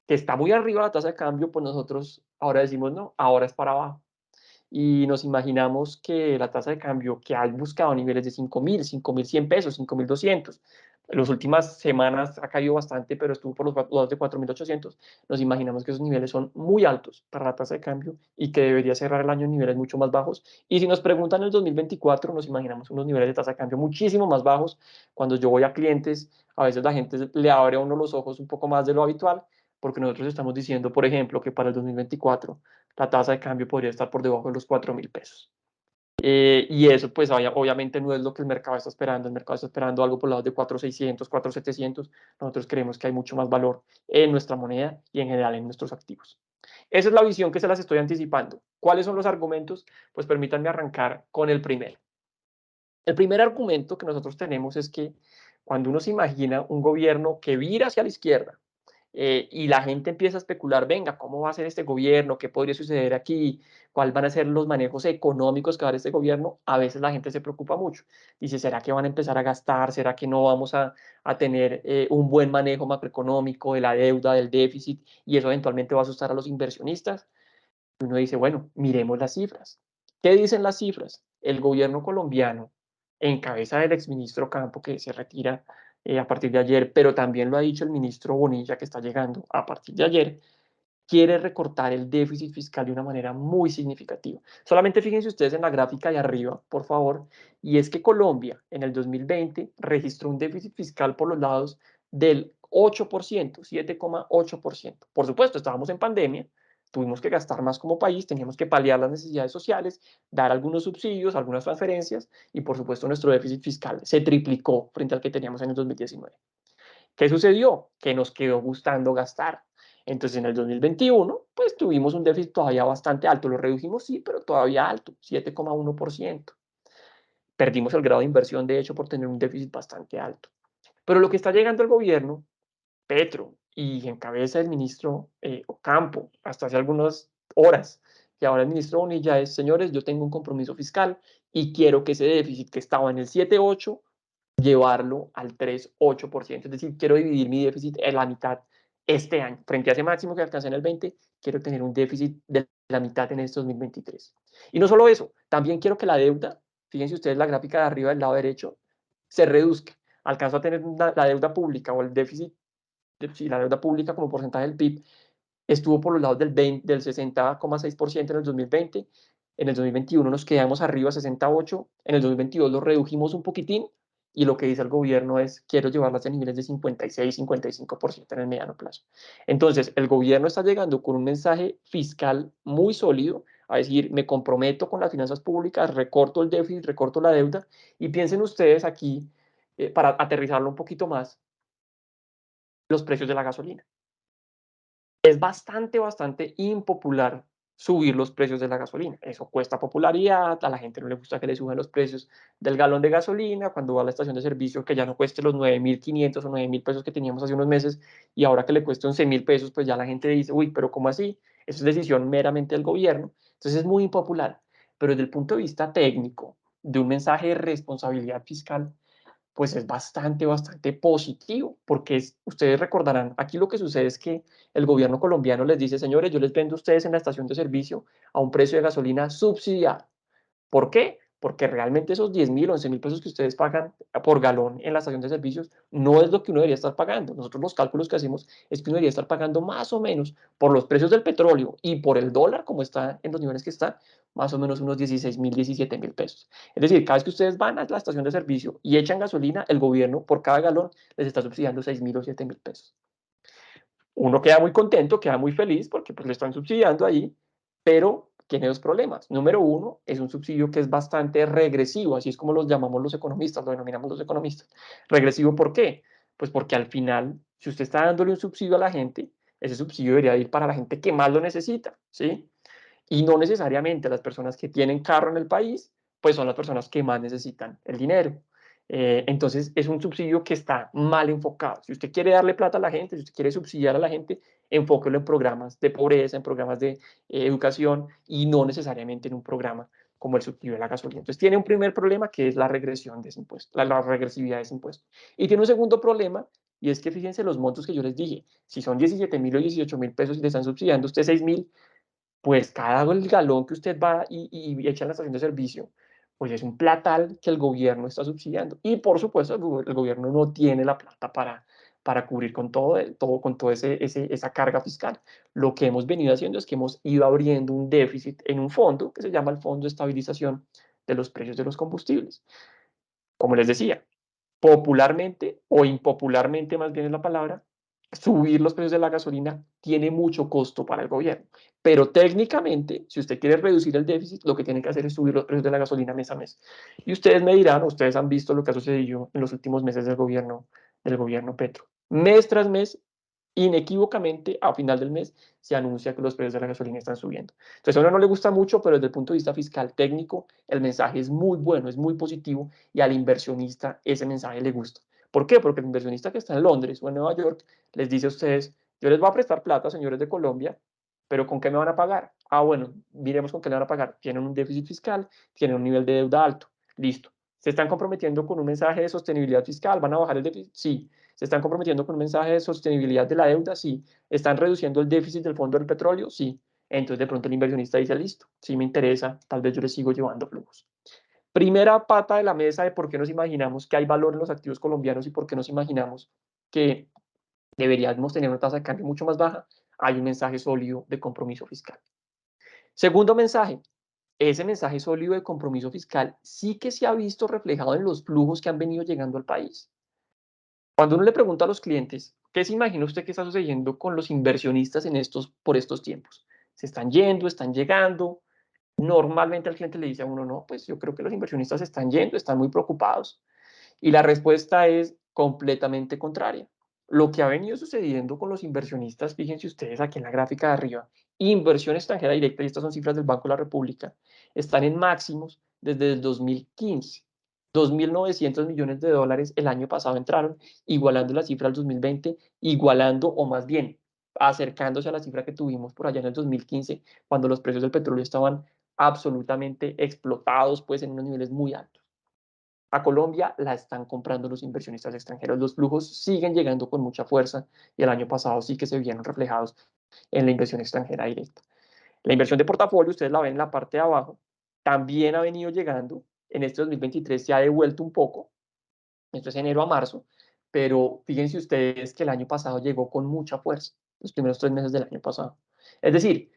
que está muy arriba la tasa de cambio, pues nosotros ahora decimos, no, ahora es para abajo y nos imaginamos que la tasa de cambio que ha buscado niveles de 5.100 pesos, 5.200, en las últimas semanas ha caído bastante, pero estuvo por los lados de 4.800, nos imaginamos que esos niveles son muy altos para la tasa de cambio y que debería cerrar el año en niveles mucho más bajos. Y si nos preguntan en el 2024, nos imaginamos unos niveles de tasa de cambio muchísimo más bajos. Cuando yo voy a clientes, a veces la gente le abre a uno los ojos un poco más de lo habitual, porque nosotros estamos diciendo, por ejemplo, que para el 2024 la tasa de cambio podría estar por debajo de los 4.000 pesos. Y eso, pues, obviamente no es lo que el mercado está esperando. El mercado está esperando algo por el lado de 4.600, 4.700. Nosotros creemos que hay mucho más valor en nuestra moneda y en general en nuestros activos. Esa es la visión que se las estoy anticipando. ¿Cuáles son los argumentos? Pues permítanme arrancar con el primero. El primer argumento que nosotros tenemos es que cuando uno se imagina un gobierno que vira hacia la izquierda, y la gente empieza a especular, venga, ¿cómo va a ser este gobierno? ¿Qué podría suceder aquí? ¿Cuáles van a ser los manejos económicos que va a dar este gobierno? A veces la gente se preocupa mucho. Dice, ¿será que van a empezar a gastar? ¿Será que no vamos a tener un buen manejo macroeconómico de la deuda, del déficit? Y eso eventualmente va a asustar a los inversionistas. Y uno dice, bueno, miremos las cifras. ¿Qué dicen las cifras? El gobierno colombiano, en cabeza del exministro Campo, que se retira a partir de ayer, pero también lo ha dicho el ministro Bonilla, que está llegando a partir de ayer, quiere recortar el déficit fiscal de una manera muy significativa. Solamente fíjense ustedes en la gráfica de arriba, por favor, y es que Colombia en el 2020 registró un déficit fiscal por los lados del 8%, 7,8%. Por supuesto, estábamos en pandemia, tuvimos que gastar más como país, teníamos que paliar las necesidades sociales, dar algunos subsidios, algunas transferencias, y por supuesto nuestro déficit fiscal se triplicó frente al que teníamos en el 2019. ¿Qué sucedió? Que nos quedó gustando gastar. Entonces, en el 2021, pues tuvimos un déficit todavía bastante alto. Lo redujimos, sí, pero todavía alto, 7,1%. Perdimos el grado de inversión, de hecho, por tener un déficit bastante alto. Pero lo que está llegando al gobierno, Petro, y en cabeza del ministro Ocampo, hasta hace algunas horas, y ahora el ministro Bonilla es, señores, yo tengo un compromiso fiscal y quiero que ese déficit que estaba en el 7,8 llevarlo al 3,8%. Es decir, quiero dividir mi déficit en la mitad este año. Frente a ese máximo que alcancé en el 20, quiero tener un déficit de la mitad en este 2023. Y no solo eso, también quiero que la deuda, fíjense ustedes la gráfica de arriba del lado derecho, se reduzca. Alcanzo a tener la deuda pública o el déficit, la deuda pública como porcentaje del PIB, estuvo por los lados del 60,6% en el 2020, en el 2021 nos quedamos arriba a 68, en el 2022 lo redujimos un poquitín y lo que dice el gobierno es quiero llevarlas a niveles de 56, 55% en el mediano plazo. Entonces, el gobierno está llegando con un mensaje fiscal muy sólido, a decir, me comprometo con las finanzas públicas, recorto el déficit, recorto la deuda, y piensen ustedes aquí, para aterrizarlo un poquito más, los precios de la gasolina. Es bastante impopular subir los precios de la gasolina. Eso cuesta popularidad, a la gente no le gusta que le suban los precios del galón de gasolina cuando va a la estación de servicio, que ya no cueste los 9.500 o 9.000 pesos que teníamos hace unos meses y ahora que le cueste 11.000 pesos, pues ya la gente dice, uy, pero ¿cómo así? Eso es decisión meramente del gobierno. Entonces es muy impopular, pero desde el punto de vista técnico, de un mensaje de responsabilidad fiscal, pues es bastante positivo, porque ustedes recordarán, aquí lo que sucede es que el gobierno colombiano les dice, señores, yo les vendo a ustedes en la estación de servicio a un precio de gasolina subsidiado. ¿Por qué? Porque realmente esos 10.000, 11.000 pesos que ustedes pagan por galón en la estación de servicios no es lo que uno debería estar pagando. Nosotros los cálculos que hacemos es que uno debería estar pagando más o menos por los precios del petróleo y por el dólar, como está en los niveles que está, más o menos unos 16.000, 17.000 pesos. Es decir, cada vez que ustedes van a la estación de servicio y echan gasolina, el gobierno por cada galón les está subsidiando 6.000 o 7.000 pesos. Uno queda muy contento, queda muy feliz porque pues le están subsidiando ahí, pero tiene dos problemas. Número uno, es un subsidio que es bastante regresivo, así es como los llamamos los economistas, lo denominamos los economistas. ¿Regresivo por qué? Pues porque al final, si usted está dándole un subsidio a la gente, ese subsidio debería ir para la gente que más lo necesita, ¿sí? Y no necesariamente las personas que tienen carro en el país, pues son las personas que más necesitan el dinero. Entonces es un subsidio que está mal enfocado. Si usted quiere darle plata a la gente, si usted quiere subsidiar a la gente, enfóquelo en programas de pobreza, en programas de educación y no necesariamente en un programa como el subsidio de la gasolina. Entonces tiene un primer problema que es la regresión de ese impuesto, la regresividad de ese impuesto. Y tiene un segundo problema y es que fíjense los montos que yo les dije, si son 17.000 o 18.000 pesos y le están subsidiando usted 6.000, pues cada el galón que usted va y echa en la estación de servicio, pues es un platal que el gobierno está subsidiando. Y por supuesto, el gobierno no tiene la plata para cubrir con con toda esa carga fiscal. Lo que hemos venido haciendo es que hemos ido abriendo un déficit en un fondo que se llama el Fondo de Estabilización de los Precios de los Combustibles. Como les decía, popularmente o impopularmente, más bien es la palabra, subir los precios de la gasolina tiene mucho costo para el gobierno. Pero técnicamente, si usted quiere reducir el déficit, lo que tiene que hacer es subir los precios de la gasolina mes a mes. Y ustedes me dirán, ustedes han visto lo que ha sucedido en los últimos meses del gobierno Petro. Mes tras mes, inequívocamente, a final del mes, se anuncia que los precios de la gasolina están subiendo. Entonces a uno no le gusta mucho, pero desde el punto de vista fiscal técnico, el mensaje es muy bueno, es muy positivo y al inversionista ese mensaje le gusta. ¿Por qué? Porque el inversionista que está en Londres o en Nueva York les dice a ustedes, yo les voy a prestar plata, señores de Colombia, pero ¿con qué me van a pagar? Ah, bueno, miremos con qué le van a pagar. Tienen un déficit fiscal, tienen un nivel de deuda alto. Listo. ¿Se están comprometiendo con un mensaje de sostenibilidad fiscal? ¿Van a bajar el déficit? Sí. ¿Se están comprometiendo con un mensaje de sostenibilidad de la deuda? Sí. ¿Están reduciendo el déficit del fondo del petróleo? Sí. Entonces de pronto el inversionista dice, listo, sí me interesa, tal vez yo le sigo llevando flujos. Primera pata de la mesa de por qué nos imaginamos que hay valor en los activos colombianos y por qué nos imaginamos que deberíamos tener una tasa de cambio mucho más baja, hay un mensaje sólido de compromiso fiscal. Segundo mensaje, ese mensaje sólido de compromiso fiscal sí que se ha visto reflejado en los flujos que han venido llegando al país. Cuando uno le pregunta a los clientes, ¿qué se imagina usted que está sucediendo con los inversionistas por estos tiempos? ¿Se están yendo, están llegando? Normalmente el cliente le dice a uno, no, pues yo creo que los inversionistas están yendo, están muy preocupados. Y la respuesta es completamente contraria. Lo que ha venido sucediendo con los inversionistas, fíjense ustedes aquí en la gráfica de arriba, inversión extranjera directa, y estas son cifras del Banco de la República, están en máximos desde el 2015. 2.900 millones de dólares el año pasado entraron, igualando la cifra del 2020, igualando o más bien acercándose a la cifra que tuvimos por allá en el 2015, cuando los precios del petróleo estaban absolutamente explotados, pues en unos niveles muy altos. a Colombia la están comprando los inversionistas extranjeros. Los flujos siguen llegando con mucha fuerza y el año pasado sí que se vieron reflejados en la inversión extranjera directa. La inversión de portafolio, ustedes la ven en la parte de abajo, también ha venido llegando. En este 2023 se ha devuelto un poco, esto es enero a marzo, pero fíjense ustedes que el año pasado llegó con mucha fuerza, los primeros 3 meses del año pasado. Es decir,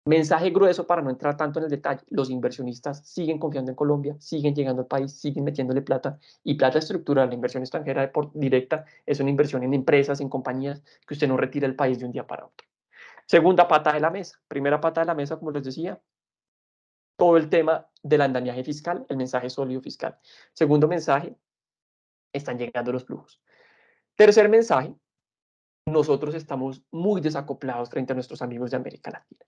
mensaje grueso para no entrar tanto en el detalle, los inversionistas siguen confiando en Colombia, siguen llegando al país, siguen metiéndole plata, y plata estructural, la inversión extranjera directa es una inversión en empresas, en compañías, que usted no retira el país de un día para otro. Segunda pata de la mesa. Primera pata de la mesa, como les decía, todo el tema del andamiaje fiscal, el mensaje sólido fiscal. Segundo mensaje, están llegando los flujos. Tercer mensaje, nosotros estamos muy desacoplados frente a nuestros amigos de América Latina.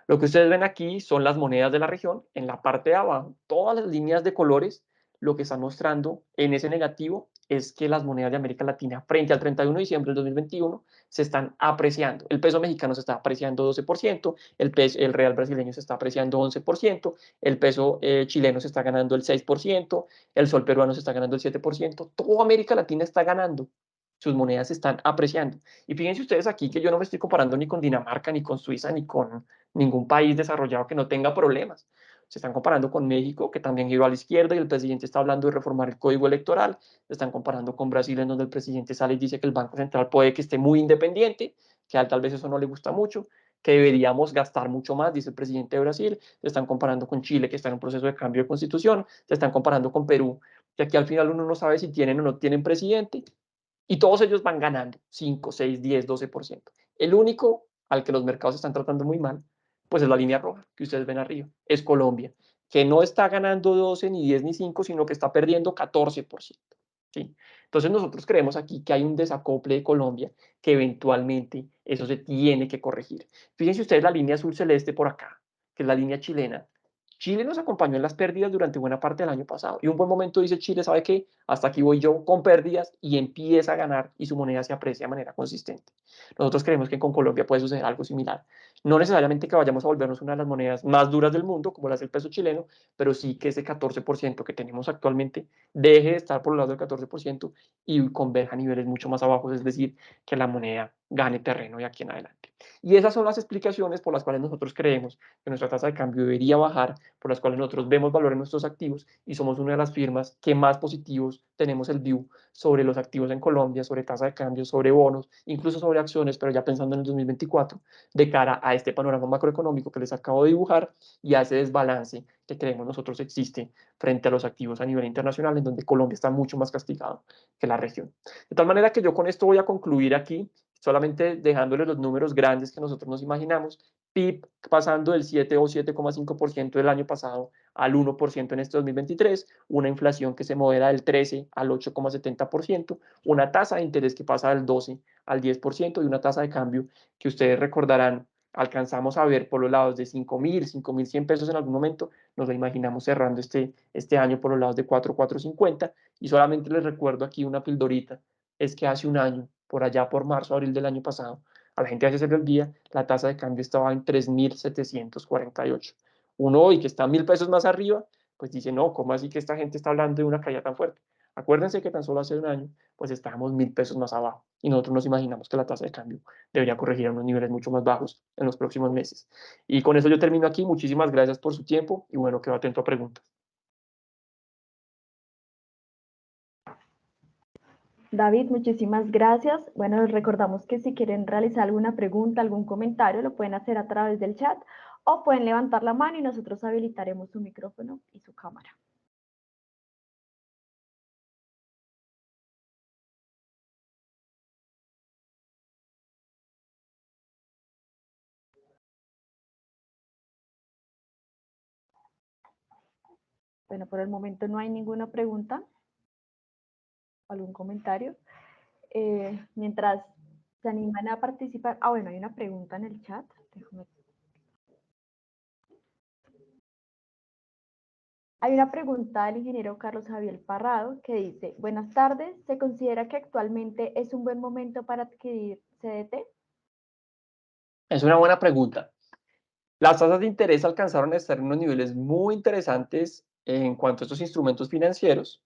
Lo que ustedes ven aquí son las monedas de la región. En la parte de abajo, todas las líneas de colores, lo que están mostrando en ese negativo es que las monedas de América Latina frente al 31 de diciembre del 2021 se están apreciando. El peso mexicano se está apreciando 12%, el real brasileño se está apreciando 11%, el peso chileno se está ganando el 6%, el sol peruano se está ganando el 7%. Toda América Latina está ganando. Sus monedas se están apreciando. Y fíjense ustedes aquí que yo no me estoy comparando ni con Dinamarca, ni con Suiza, ni con ningún país desarrollado que no tenga problemas. Se están comparando con México, que también giró a la izquierda y el presidente está hablando de reformar el código electoral. Se están comparando con Brasil, en donde el presidente sale y dice que el Banco Central puede que esté muy independiente, que a tal vez eso no le gusta mucho, que deberíamos gastar mucho más, dice el presidente de Brasil. Se están comparando con Chile, que está en un proceso de cambio de constitución. Se están comparando con Perú, que aquí al final uno no sabe si tienen o no tienen presidente. Y todos ellos van ganando 5, 6, 10, 12%. El único al que los mercados están tratando muy mal, pues es la línea roja que ustedes ven arriba, es Colombia, que no está ganando 12, ni 10, ni 5, sino que está perdiendo 14%. ¿Sí? Entonces nosotros creemos aquí que hay un desacople de Colombia, que eventualmente eso se tiene que corregir. Fíjense ustedes la línea azul celeste por acá, que es la línea chilena. Chile nos acompañó en las pérdidas durante buena parte del año pasado. Y un buen momento dice Chile, ¿sabe qué? Hasta aquí voy yo con pérdidas, y empieza a ganar y su moneda se aprecia de manera consistente. Nosotros creemos que con Colombia puede suceder algo similar. No necesariamente que vayamos a volvernos una de las monedas más duras del mundo, como lo hace el peso chileno, pero sí que ese 14% que tenemos actualmente deje de estar por el lado del 14% y converja a niveles mucho más abajo, es decir, que la moneda gane terreno de aquí en adelante. Y esas son las explicaciones por las cuales nosotros creemos que nuestra tasa de cambio debería bajar, por las cuales nosotros vemos valor en nuestros activos y somos una de las firmas que más positivos tenemos el view sobre los activos en Colombia, sobre tasa de cambio, sobre bonos, incluso sobre acciones, pero ya pensando en el 2024, de cara a este panorama macroeconómico que les acabo de dibujar y a ese desbalance que creemos nosotros existe frente a los activos a nivel internacional, en donde Colombia está mucho más castigado que la región. De tal manera que yo con esto voy a concluir aquí, solamente dejándoles los números grandes que nosotros nos imaginamos. PIB pasando del 7 o 7,5% del año pasado al 1% en este 2023, una inflación que se modera del 13 al 8,70%, una tasa de interés que pasa del 12 al 10% y una tasa de cambio que ustedes recordarán, alcanzamos a ver por los lados de 5.000, 5.100 pesos en algún momento, nos lo imaginamos cerrando este año por los lados de 4, 4.50, y solamente les recuerdo aquí una pildorita, es que hace un año, por allá por marzo, abril del año pasado, a la gente a veces se le olvida, la tasa de cambio estaba en 3.748. Uno hoy que está 1.000 pesos más arriba, pues dice, no, ¿cómo así que esta gente está hablando de una caída tan fuerte? Acuérdense que tan solo hace un año, pues estábamos 1.000 pesos más abajo y nosotros nos imaginamos que la tasa de cambio debería corregir a unos niveles mucho más bajos en los próximos meses. Y con eso yo termino aquí. Muchísimas gracias por su tiempo y bueno, quedo atento a preguntas. David, muchísimas gracias. Bueno, les recordamos que si quieren realizar alguna pregunta, algún comentario, lo pueden hacer a través del chat o pueden levantar la mano y nosotros habilitaremos su micrófono y su cámara. Bueno, por el momento no hay ninguna pregunta, algún comentario. Mientras se animan a participar. Ah, bueno, hay una pregunta en el chat. Déjame. Hay una pregunta del ingeniero Carlos Javier Parrado que dice, buenas tardes, ¿se considera que actualmente es un buen momento para adquirir CDT? Es una buena pregunta. Las tasas de interés alcanzaron a estar en unos niveles muy interesantes en cuanto a estos instrumentos financieros.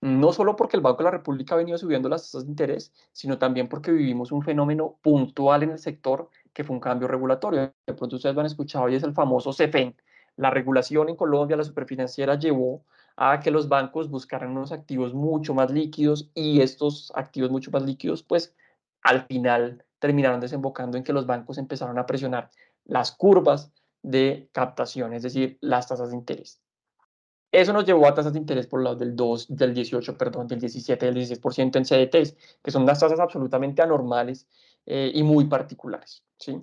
No solo porque el Banco de la República ha venido subiendo las tasas de interés, sino también porque vivimos un fenómeno puntual en el sector que fue un cambio regulatorio. De pronto ustedes lo han escuchado y es el famoso CEFEN. La regulación en Colombia, la superfinanciera, llevó a que los bancos buscaran unos activos mucho más líquidos y estos activos mucho más líquidos, pues al final terminaron desembocando en que los bancos empezaron a presionar las curvas de captación, es decir, las tasas de interés. Eso nos llevó a tasas de interés por lado del 2, del 18, perdón, del 17, del 16% en CDTs, que son unas tasas absolutamente anormales y muy particulares, ¿sí?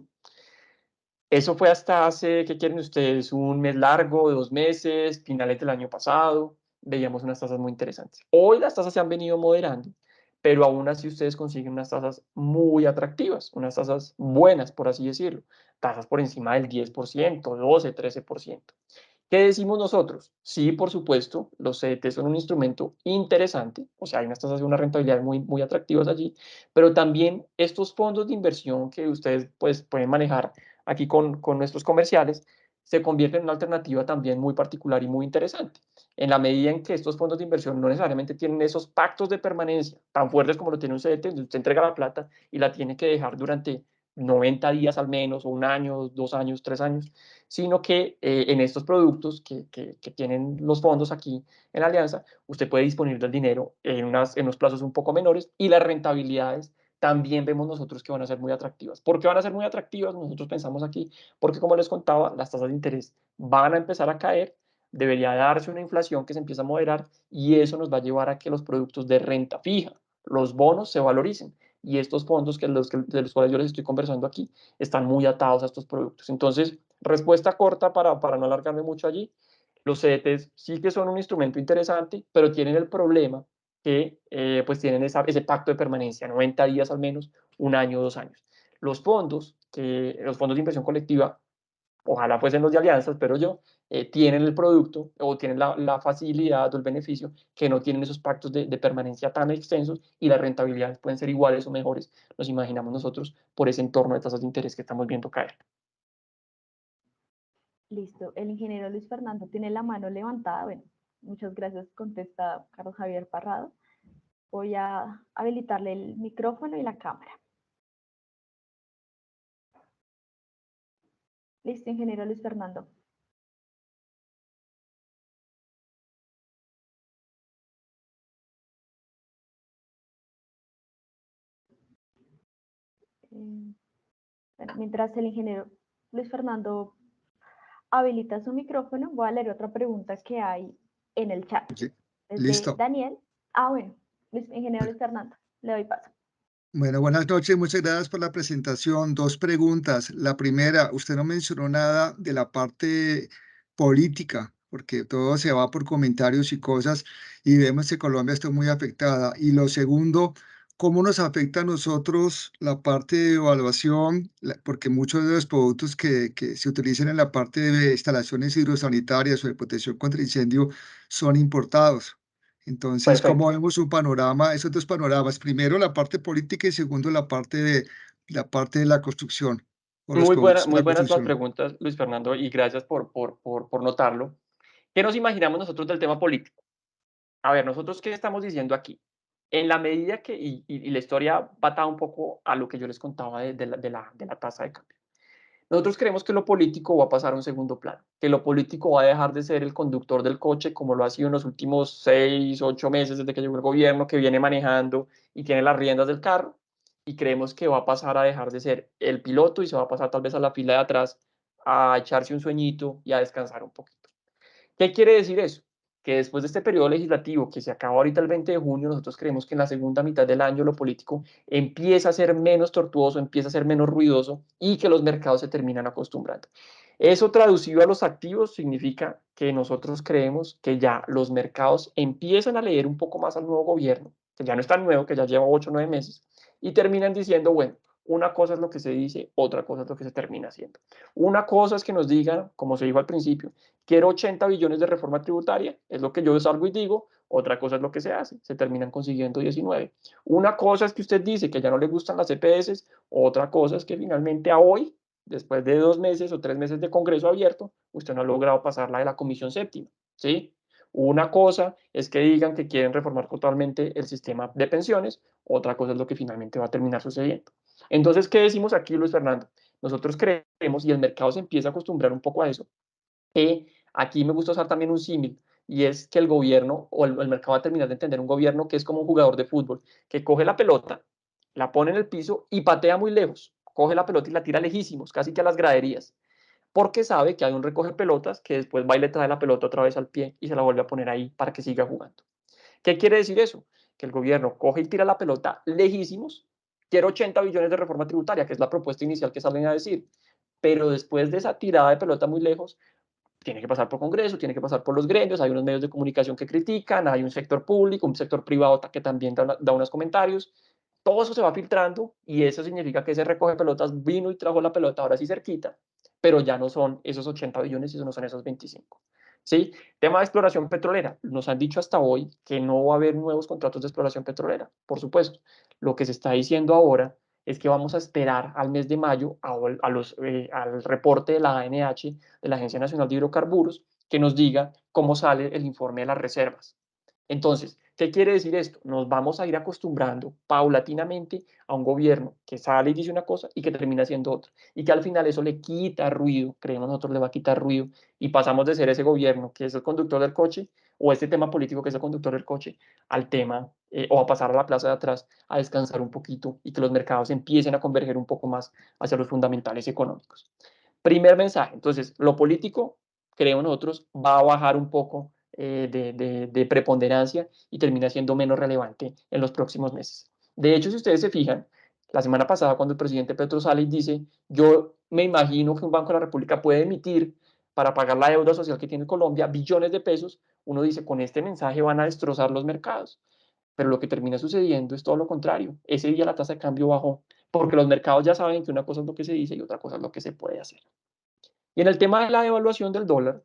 Eso fue hasta hace, ¿qué quieren ustedes? Un mes largo, 2 meses, finales del año pasado, veíamos unas tasas muy interesantes. Hoy las tasas se han venido moderando, pero aún así ustedes consiguen unas tasas muy atractivas, unas tasas buenas, por así decirlo, tasas por encima del 10%, 12, 13%. ¿Qué decimos nosotros? Sí, por supuesto, los CDT son un instrumento interesante, o sea, hay unas tasas de una rentabilidad muy, muy atractivas allí, pero también estos fondos de inversión que ustedes pues, pueden manejar aquí con nuestros comerciales se convierten en una alternativa también muy particular y muy interesante, en la medida en que estos fondos de inversión no necesariamente tienen esos pactos de permanencia tan fuertes como lo tiene un CDT, donde usted entrega la plata y la tiene que dejar durante 90 días al menos, o un año, 2 años, 3 años, sino que en estos productos que tienen los fondos aquí en Alianza, usted puede disponer del dinero en unos plazos un poco menores y las rentabilidades también vemos nosotros que van a ser muy atractivas. ¿Por qué van a ser muy atractivas? Nosotros pensamos aquí, porque como les contaba, las tasas de interés van a empezar a caer, debería darse una inflación que se empieza a moderar y eso nos va a llevar a que los productos de renta fija, los bonos se valoricen. Y estos fondos de los cuales yo les estoy conversando aquí están muy atados a estos productos. Entonces, respuesta corta para no alargarme mucho allí. Los CDTs sí que son un instrumento interesante, pero tienen el problema que pues tienen ese pacto de permanencia, 90 días al menos, un año, 2 años. Los fondos de inversión colectiva, ojalá fuesen los de alianzas, pero tienen el producto o tienen la facilidad o el beneficio que no tienen esos pactos de permanencia tan extensos y las rentabilidades pueden ser iguales o mejores, nos imaginamos nosotros, por ese entorno de tasas de interés que estamos viendo caer. Listo. El ingeniero Luis Fernando tiene la mano levantada. Bueno, muchas gracias, contesta Carlos Javier Parrado. Voy a habilitarle el micrófono y la cámara. Listo, ingeniero Luis Fernando. Bueno, mientras el ingeniero Luis Fernando habilita su micrófono, voy a leer otra pregunta que hay en el chat. Es de Listo. Daniel. Bueno, ingeniero Luis Fernando, le doy paso. Bueno, buenas noches, muchas gracias por la presentación. Dos preguntas. La primera, usted no mencionó nada de la parte política, porque todo se va por comentarios y cosas, y vemos que Colombia está muy afectada. Y lo segundo, ¿cómo nos afecta a nosotros la parte de evaluación? Porque muchos de los productos que se utilizan en la parte de instalaciones hidrosanitarias o de protección contra incendio son importados. Entonces, ¿cómo Perfecto. vemos un panorama, esos dos panoramas? Primero, la parte política y segundo, la parte de la construcción o los productos de Muy la buenas las construcción. preguntas, Luis Fernando, y gracias por notarlo. ¿Qué nos imaginamos nosotros del tema político? A ver, nosotros, ¿qué estamos diciendo aquí? En la medida que, y la historia va atada un poco a lo que yo les contaba de la tasa de cambio. Nosotros creemos que lo político va a pasar a un segundo plano, que lo político va a dejar de ser el conductor del coche como lo ha sido en los últimos 6, 8 meses desde que llegó el gobierno, que viene manejando y tiene las riendas del carro, y creemos que va a pasar a dejar de ser el piloto y se va a pasar tal vez a la fila de atrás a echarse un sueñito y a descansar un poquito. ¿Qué quiere decir eso? Que después de este periodo legislativo que se acaba ahorita el 20 de junio, nosotros creemos que en la segunda mitad del año lo político empieza a ser menos tortuoso, empieza a ser menos ruidoso y que los mercados se terminan acostumbrando. Eso traducido a los activos significa que nosotros creemos que ya los mercados empiezan a leer un poco más al nuevo gobierno, que ya no es tan nuevo, que ya lleva 8 o 9 meses, y terminan diciendo, bueno, una cosa es lo que se dice, otra cosa es lo que se termina haciendo. Una cosa es que nos digan, como se dijo al principio, quiero 80 billones de reforma tributaria, es lo que yo salgo y digo, otra cosa es lo que se hace, se terminan consiguiendo 19. Una cosa es que usted dice que ya no le gustan las EPS, otra cosa es que finalmente a hoy, después de 2 meses o 3 meses de Congreso abierto, usted no ha logrado pasar la de la Comisión Séptima, ¿sí? Una cosa es que digan que quieren reformar totalmente el sistema de pensiones, otra cosa es lo que finalmente va a terminar sucediendo. Entonces, ¿qué decimos aquí, Luis Fernando? Nosotros creemos, y el mercado se empieza a acostumbrar un poco a eso, que aquí me gusta usar también un símil, y es que el gobierno o el mercado va a terminar de entender un gobierno que es como un jugador de fútbol, que coge la pelota, la pone en el piso y patea muy lejos, coge la pelota y la tira lejísimos, casi que a las graderías, porque sabe que hay un recoge pelotas que después va y le trae la pelota otra vez al pie y se la vuelve a poner ahí para que siga jugando. ¿Qué quiere decir eso? Que el gobierno coge y tira la pelota lejísimos, quiere 80 billones de reforma tributaria, que es la propuesta inicial que salen a decir, pero después de esa tirada de pelota muy lejos, tiene que pasar por Congreso, tiene que pasar por los gremios, hay unos medios de comunicación que critican, hay un sector público, un sector privado que también da unos comentarios, todo eso se va filtrando y eso significa que ese recoge pelotas vino y trajo la pelota ahora sí cerquita, pero ya no son esos 80 billones y no son esos 25. ¿Sí? Tema de exploración petrolera. Nos han dicho hasta hoy que no va a haber nuevos contratos de exploración petrolera, por supuesto. Lo que se está diciendo ahora es que vamos a esperar al mes de mayo al reporte de la ANH, de la Agencia Nacional de Hidrocarburos, que nos diga cómo sale el informe de las reservas. Entonces, ¿qué quiere decir esto? Nos vamos a ir acostumbrando paulatinamente a un gobierno que sale y dice una cosa y que termina haciendo otra. Y que al final eso le quita ruido, creemos nosotros le va a quitar ruido, y pasamos de ser ese gobierno que es el conductor del coche, o este tema político que es el conductor del coche, al tema, o a pasar a la plaza de atrás, a descansar un poquito y que los mercados empiecen a converger un poco más hacia los fundamentales económicos. Primer mensaje, entonces, lo político, creemos nosotros, va a bajar un poco de preponderancia y termina siendo menos relevante en los próximos meses. De hecho, si ustedes se fijan, la semana pasada cuando el presidente Petro sale y dice, yo me imagino que un Banco de la República puede emitir para pagar la deuda social que tiene Colombia billones de pesos, uno dice, con este mensaje van a destrozar los mercados. Pero lo que termina sucediendo es todo lo contrario. Ese día la tasa de cambio bajó, porque los mercados ya saben que una cosa es lo que se dice y otra cosa es lo que se puede hacer. Y en el tema de la devaluación del dólar,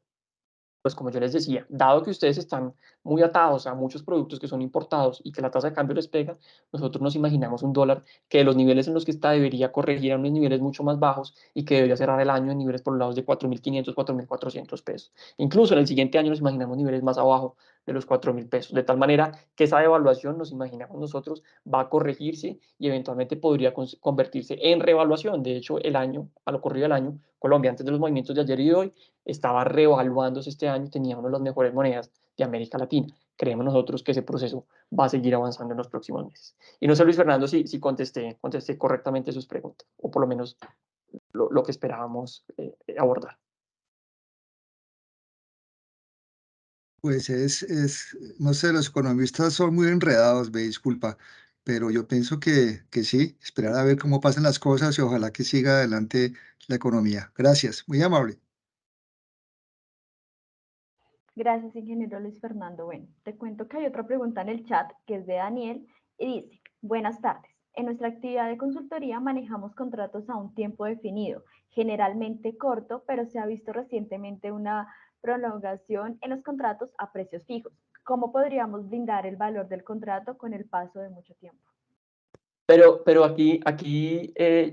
pues como yo les decía, dado que ustedes están muy atados a muchos productos que son importados y que la tasa de cambio les pega, nosotros nos imaginamos un dólar que de los niveles en los que está debería corregir a unos niveles mucho más bajos y que debería cerrar el año en niveles por los lados de 4.500, 4.400 pesos. Incluso en el siguiente año nos imaginamos niveles más abajo de los 4.000 pesos, de tal manera que esa devaluación, nos imaginamos nosotros, va a corregirse y eventualmente podría convertirse en revaluación. De hecho, el año, a lo corrido del año, Colombia, antes de los movimientos de ayer y de hoy, estaba reevaluándose este año y tenía una de las mejores monedas de América Latina. Creemos nosotros que ese proceso va a seguir avanzando en los próximos meses. Y no sé, Luis Fernando, si contesté correctamente sus preguntas, o por lo menos lo que esperábamos abordar. Pues no sé, los economistas son muy enredados, me disculpa, pero yo pienso que sí, esperar a ver cómo pasan las cosas y ojalá que siga adelante la economía. Gracias, muy amable. Gracias, ingeniero Luis Fernando. Bueno, te cuento que hay otra pregunta en el chat que es de Daniel y dice, buenas tardes. En nuestra actividad de consultoría manejamos contratos a un tiempo definido, generalmente corto, pero se ha visto recientemente una prolongación en los contratos a precios fijos. ¿Cómo podríamos blindar el valor del contrato con el paso de mucho tiempo? Pero aquí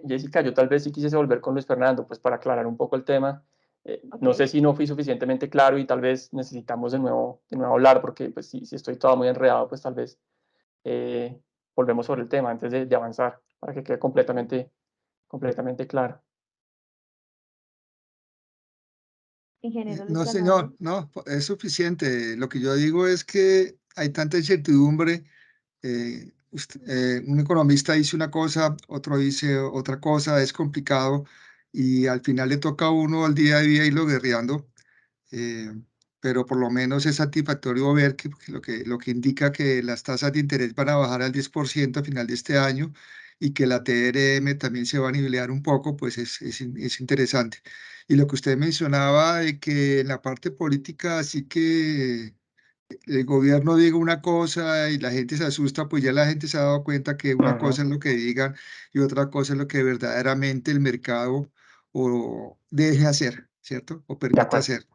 Jessica, yo tal vez sí quisiese volver con Luis Fernando, pues para aclarar un poco el tema. No sé Ok. si no fui suficientemente claro y tal vez necesitamos de nuevo hablar, porque pues si estoy todo muy enredado, pues tal vez eh, volvemos sobre el tema antes de avanzar, para que quede completamente claro. Ingeniero Luis No, señor, Fernando. no, es suficiente. Lo que yo digo es que hay tanta incertidumbre. Un economista dice una cosa, otro dice otra cosa, es complicado y al final le toca a uno al día a día irlo guerreando. eh, pero por lo menos es satisfactorio ver que lo que indica que las tasas de interés van a bajar al 10% a final de este año y que la TRM también se va a nivelar un poco, pues es interesante. Y lo que usted mencionaba de que en la parte política sí que el gobierno diga una cosa y la gente se asusta, pues ya la gente se ha dado cuenta que una cosa es lo que digan y otra cosa es lo que verdaderamente el mercado o deje hacer, ¿cierto? O De permita acuerdo. hacer.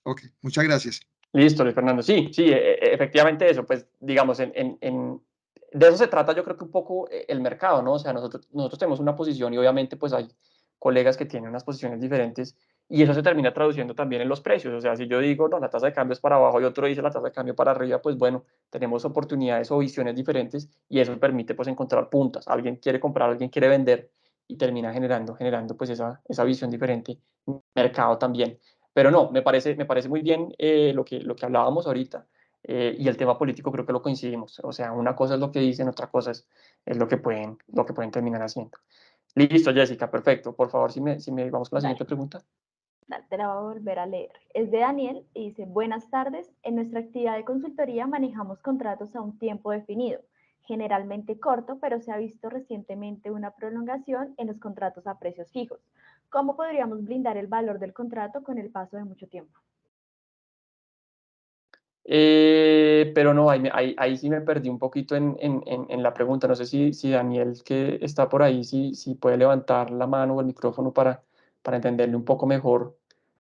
Ok, muchas gracias. Listo, Luis Fernando. Sí, sí, efectivamente eso, pues digamos, de eso se trata yo creo que un poco el mercado, ¿no? O sea, nosotros tenemos una posición y obviamente pues hay colegas que tienen unas posiciones diferentes y eso se termina traduciendo también en los precios. O sea, si yo digo, no, la tasa de cambio es para abajo y otro dice la tasa de cambio para arriba, pues bueno, tenemos oportunidades o visiones diferentes y eso permite pues encontrar puntas. Alguien quiere comprar, alguien quiere vender y termina generando pues esa visión diferente, mercado también. Pero no, me parece muy bien lo que hablábamos ahorita y el tema político creo que lo coincidimos. O sea, una cosa es lo que dicen, otra cosa es lo que pueden terminar haciendo. Listo, Jessica, perfecto. Por favor, si me vamos con la Dale. siguiente pregunta. Te la voy a volver a leer. Es de Daniel y dice, buenas tardes. En nuestra actividad de consultoría manejamos contratos a un tiempo definido, generalmente corto, pero se ha visto recientemente una prolongación en los contratos a precios fijos. ¿Cómo podríamos blindar el valor del contrato con el paso de mucho tiempo? Pero no, ahí sí me perdí un poquito en la pregunta. No sé si Daniel, que está por ahí, si puede levantar la mano o el micrófono para entenderle un poco mejor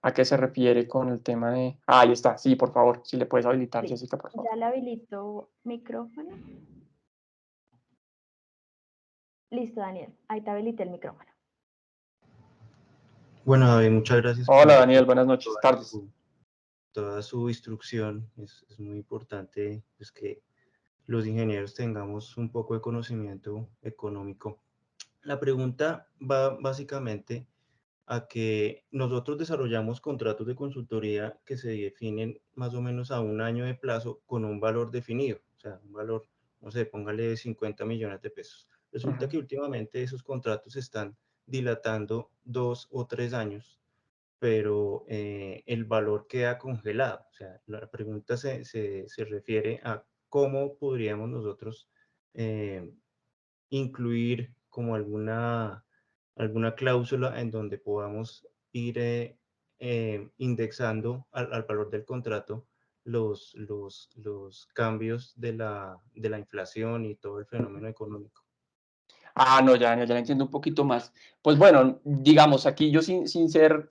a qué se refiere con el tema de... Ah, ahí está, sí, por favor, si le puedes habilitar, Listo. Jessica, por favor. Ya le habilito micrófono. Listo, Daniel. Ahí te habilité el micrófono. Bueno, David, muchas gracias Hola, primero Daniel, por buenas noches, toda tardes. toda su instrucción. Es muy importante pues, que los ingenieros tengamos un poco de conocimiento económico. La pregunta va básicamente a que nosotros desarrollamos contratos de consultoría que se definen más o menos a un año de plazo con un valor definido, o sea, un valor, no sé, póngale 50 millones de pesos. Resulta que últimamente esos contratos se están dilatando 2 o 3 años, pero el valor queda congelado. O sea, la pregunta se refiere a cómo podríamos nosotros incluir como alguna cláusula en donde podamos ir indexando al valor del contrato los cambios de la inflación y todo el fenómeno económico. Ah, no, ya la entiendo un poquito más. Pues bueno, digamos, aquí yo sin ser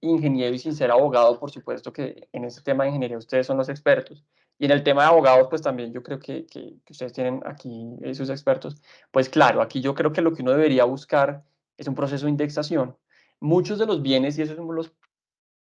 ingeniero y sin ser abogado, por supuesto que en este tema de ingeniería ustedes son los expertos. Y en el tema de abogados, pues también yo creo que ustedes tienen aquí sus expertos. Pues claro, aquí yo creo que lo que uno debería buscar es un proceso de indexación. Muchos de los bienes, y esos son los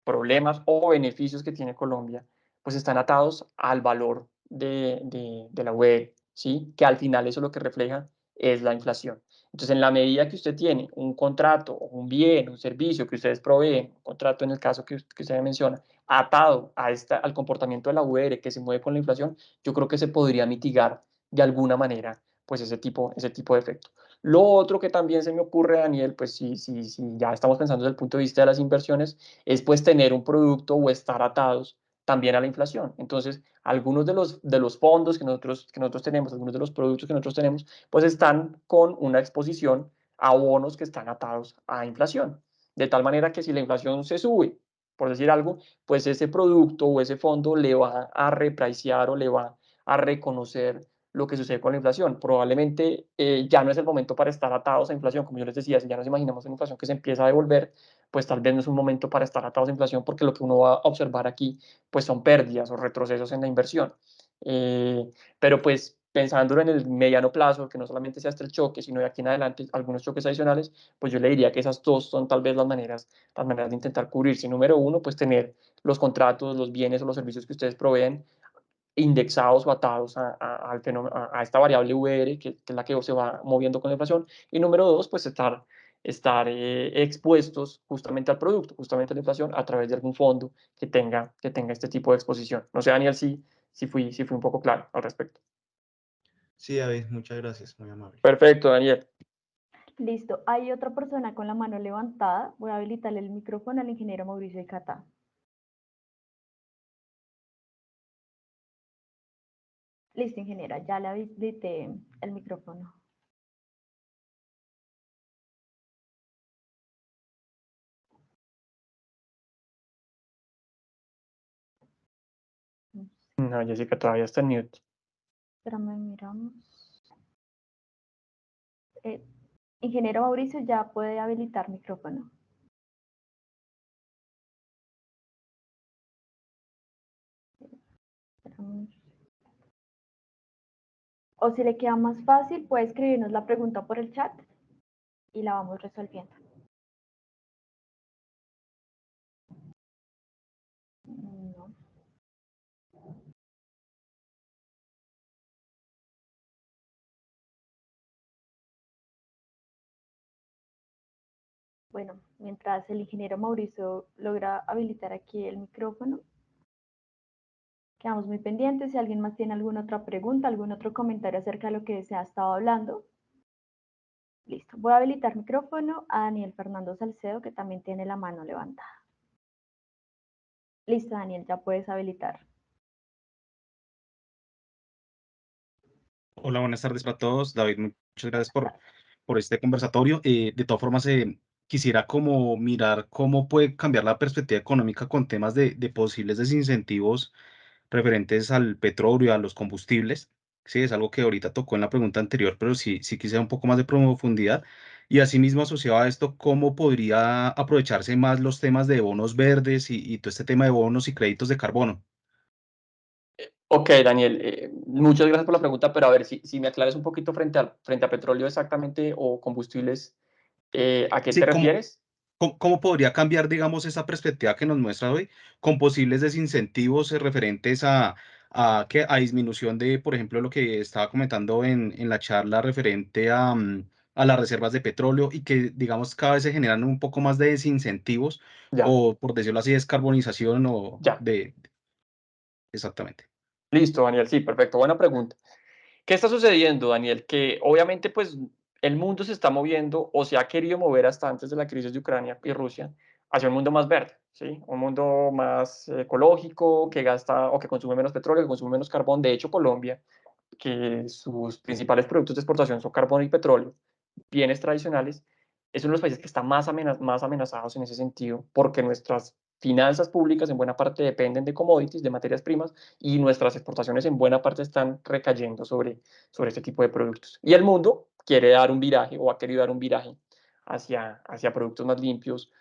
problemas o beneficios que tiene Colombia, pues están atados al valor de la UE, ¿sí? Que al final eso lo que refleja es la inflación. Entonces, en la medida que usted tiene un contrato, un bien, un servicio que ustedes proveen, un contrato en el caso que usted menciona, atado al comportamiento de la UR que se mueve con la inflación, yo creo que se podría mitigar de alguna manera pues ese tipo de efecto. Lo otro que también se me ocurre, Daniel, pues si ya estamos pensando desde el punto de vista de las inversiones, es pues tener un producto o estar atados también a la inflación. Entonces, algunos de los fondos que nosotros tenemos, algunos de los productos que nosotros tenemos, pues están con una exposición a bonos que están atados a inflación. De tal manera que si la inflación se sube, por decir algo, pues ese producto o ese fondo le va a repriciar o le va a reconocer lo que sucede con la inflación. Probablemente ya no es el momento para estar atados a inflación, como yo les decía, si ya nos imaginamos una inflación que se empieza a devolver, pues tal vez no es un momento para estar atados a inflación porque lo que uno va a observar aquí pues son pérdidas o retrocesos en la inversión. Pero pues pensándolo en el mediano plazo, que no solamente sea hasta el choque, sino de aquí en adelante algunos choques adicionales, pues yo le diría que esas dos son tal vez las maneras de intentar cubrirse. Número uno, pues tener los contratos, los bienes o los servicios que ustedes proveen indexados o atados al fenómeno, a esta variable VR, que es la que se va moviendo con la inflación. Y número dos, pues estar expuestos justamente al producto, justamente a la inflación, a través de algún fondo que tenga este tipo de exposición. No sé, Daniel, si fui un poco claro al respecto. Sí, David, muchas gracias, muy amable. Perfecto, Daniel. Listo. Hay otra persona con la mano levantada. Voy a habilitarle el micrófono al ingeniero Mauricio Icata. Listo, ingeniera, ya le habilité el micrófono. No, Jessica, todavía está en mute. Espérame, miramos. Ingeniero Mauricio, ya puede habilitar micrófono. O si le queda más fácil, puede escribirnos la pregunta por el chat y la vamos resolviendo. Bueno, mientras el ingeniero Mauricio logra habilitar aquí el micrófono, quedamos muy pendientes. Si alguien más tiene alguna otra pregunta, algún otro comentario acerca de lo que se ha estado hablando. Listo. Voy a habilitar micrófono a Daniel Fernando Salcedo, que también tiene la mano levantada. Listo, Daniel, ya puedes habilitar. Hola, buenas tardes para todos. David, muchas gracias por este conversatorio. De todas formas, quisiera como mirar cómo puede cambiar la perspectiva económica con temas de posibles desincentivos referentes al petróleo, a los combustibles. Sí, es algo que ahorita tocó en la pregunta anterior, pero sí quisiera un poco más de profundidad. Y asimismo, asociado a esto, ¿cómo podría aprovecharse más los temas de bonos verdes y todo este tema de bonos y créditos de carbono? Ok, Daniel, muchas gracias por la pregunta, pero a ver, si me aclaras un poquito frente a petróleo exactamente o combustibles, ¿a qué te Sí, refieres? ¿cómo podría cambiar, digamos, esa perspectiva que nos muestra hoy con posibles desincentivos referentes a disminución de, por ejemplo, lo que estaba comentando en la charla referente a las reservas de petróleo y que, digamos, cada vez se generan un poco más de desincentivos Ya, o, por decirlo así, descarbonización o ya. de... Exactamente. Listo, Daniel, sí, perfecto, buena pregunta. ¿Qué está sucediendo, Daniel? Que obviamente pues el mundo se está moviendo o se ha querido mover hasta antes de la crisis de Ucrania y Rusia hacia un mundo más verde, ¿sí? Un mundo más ecológico, que gasta o que consume menos petróleo, que consume menos carbón. De hecho, Colombia, que sus principales productos de exportación son carbón y petróleo, bienes tradicionales, es uno de los países que está más amenazados en ese sentido, porque nuestras finanzas públicas en buena parte dependen de commodities, de materias primas, y nuestras exportaciones en buena parte están recayendo sobre este tipo de productos. Y el mundo quiere dar un viraje o ha querido dar un viraje hacia productos más limpios,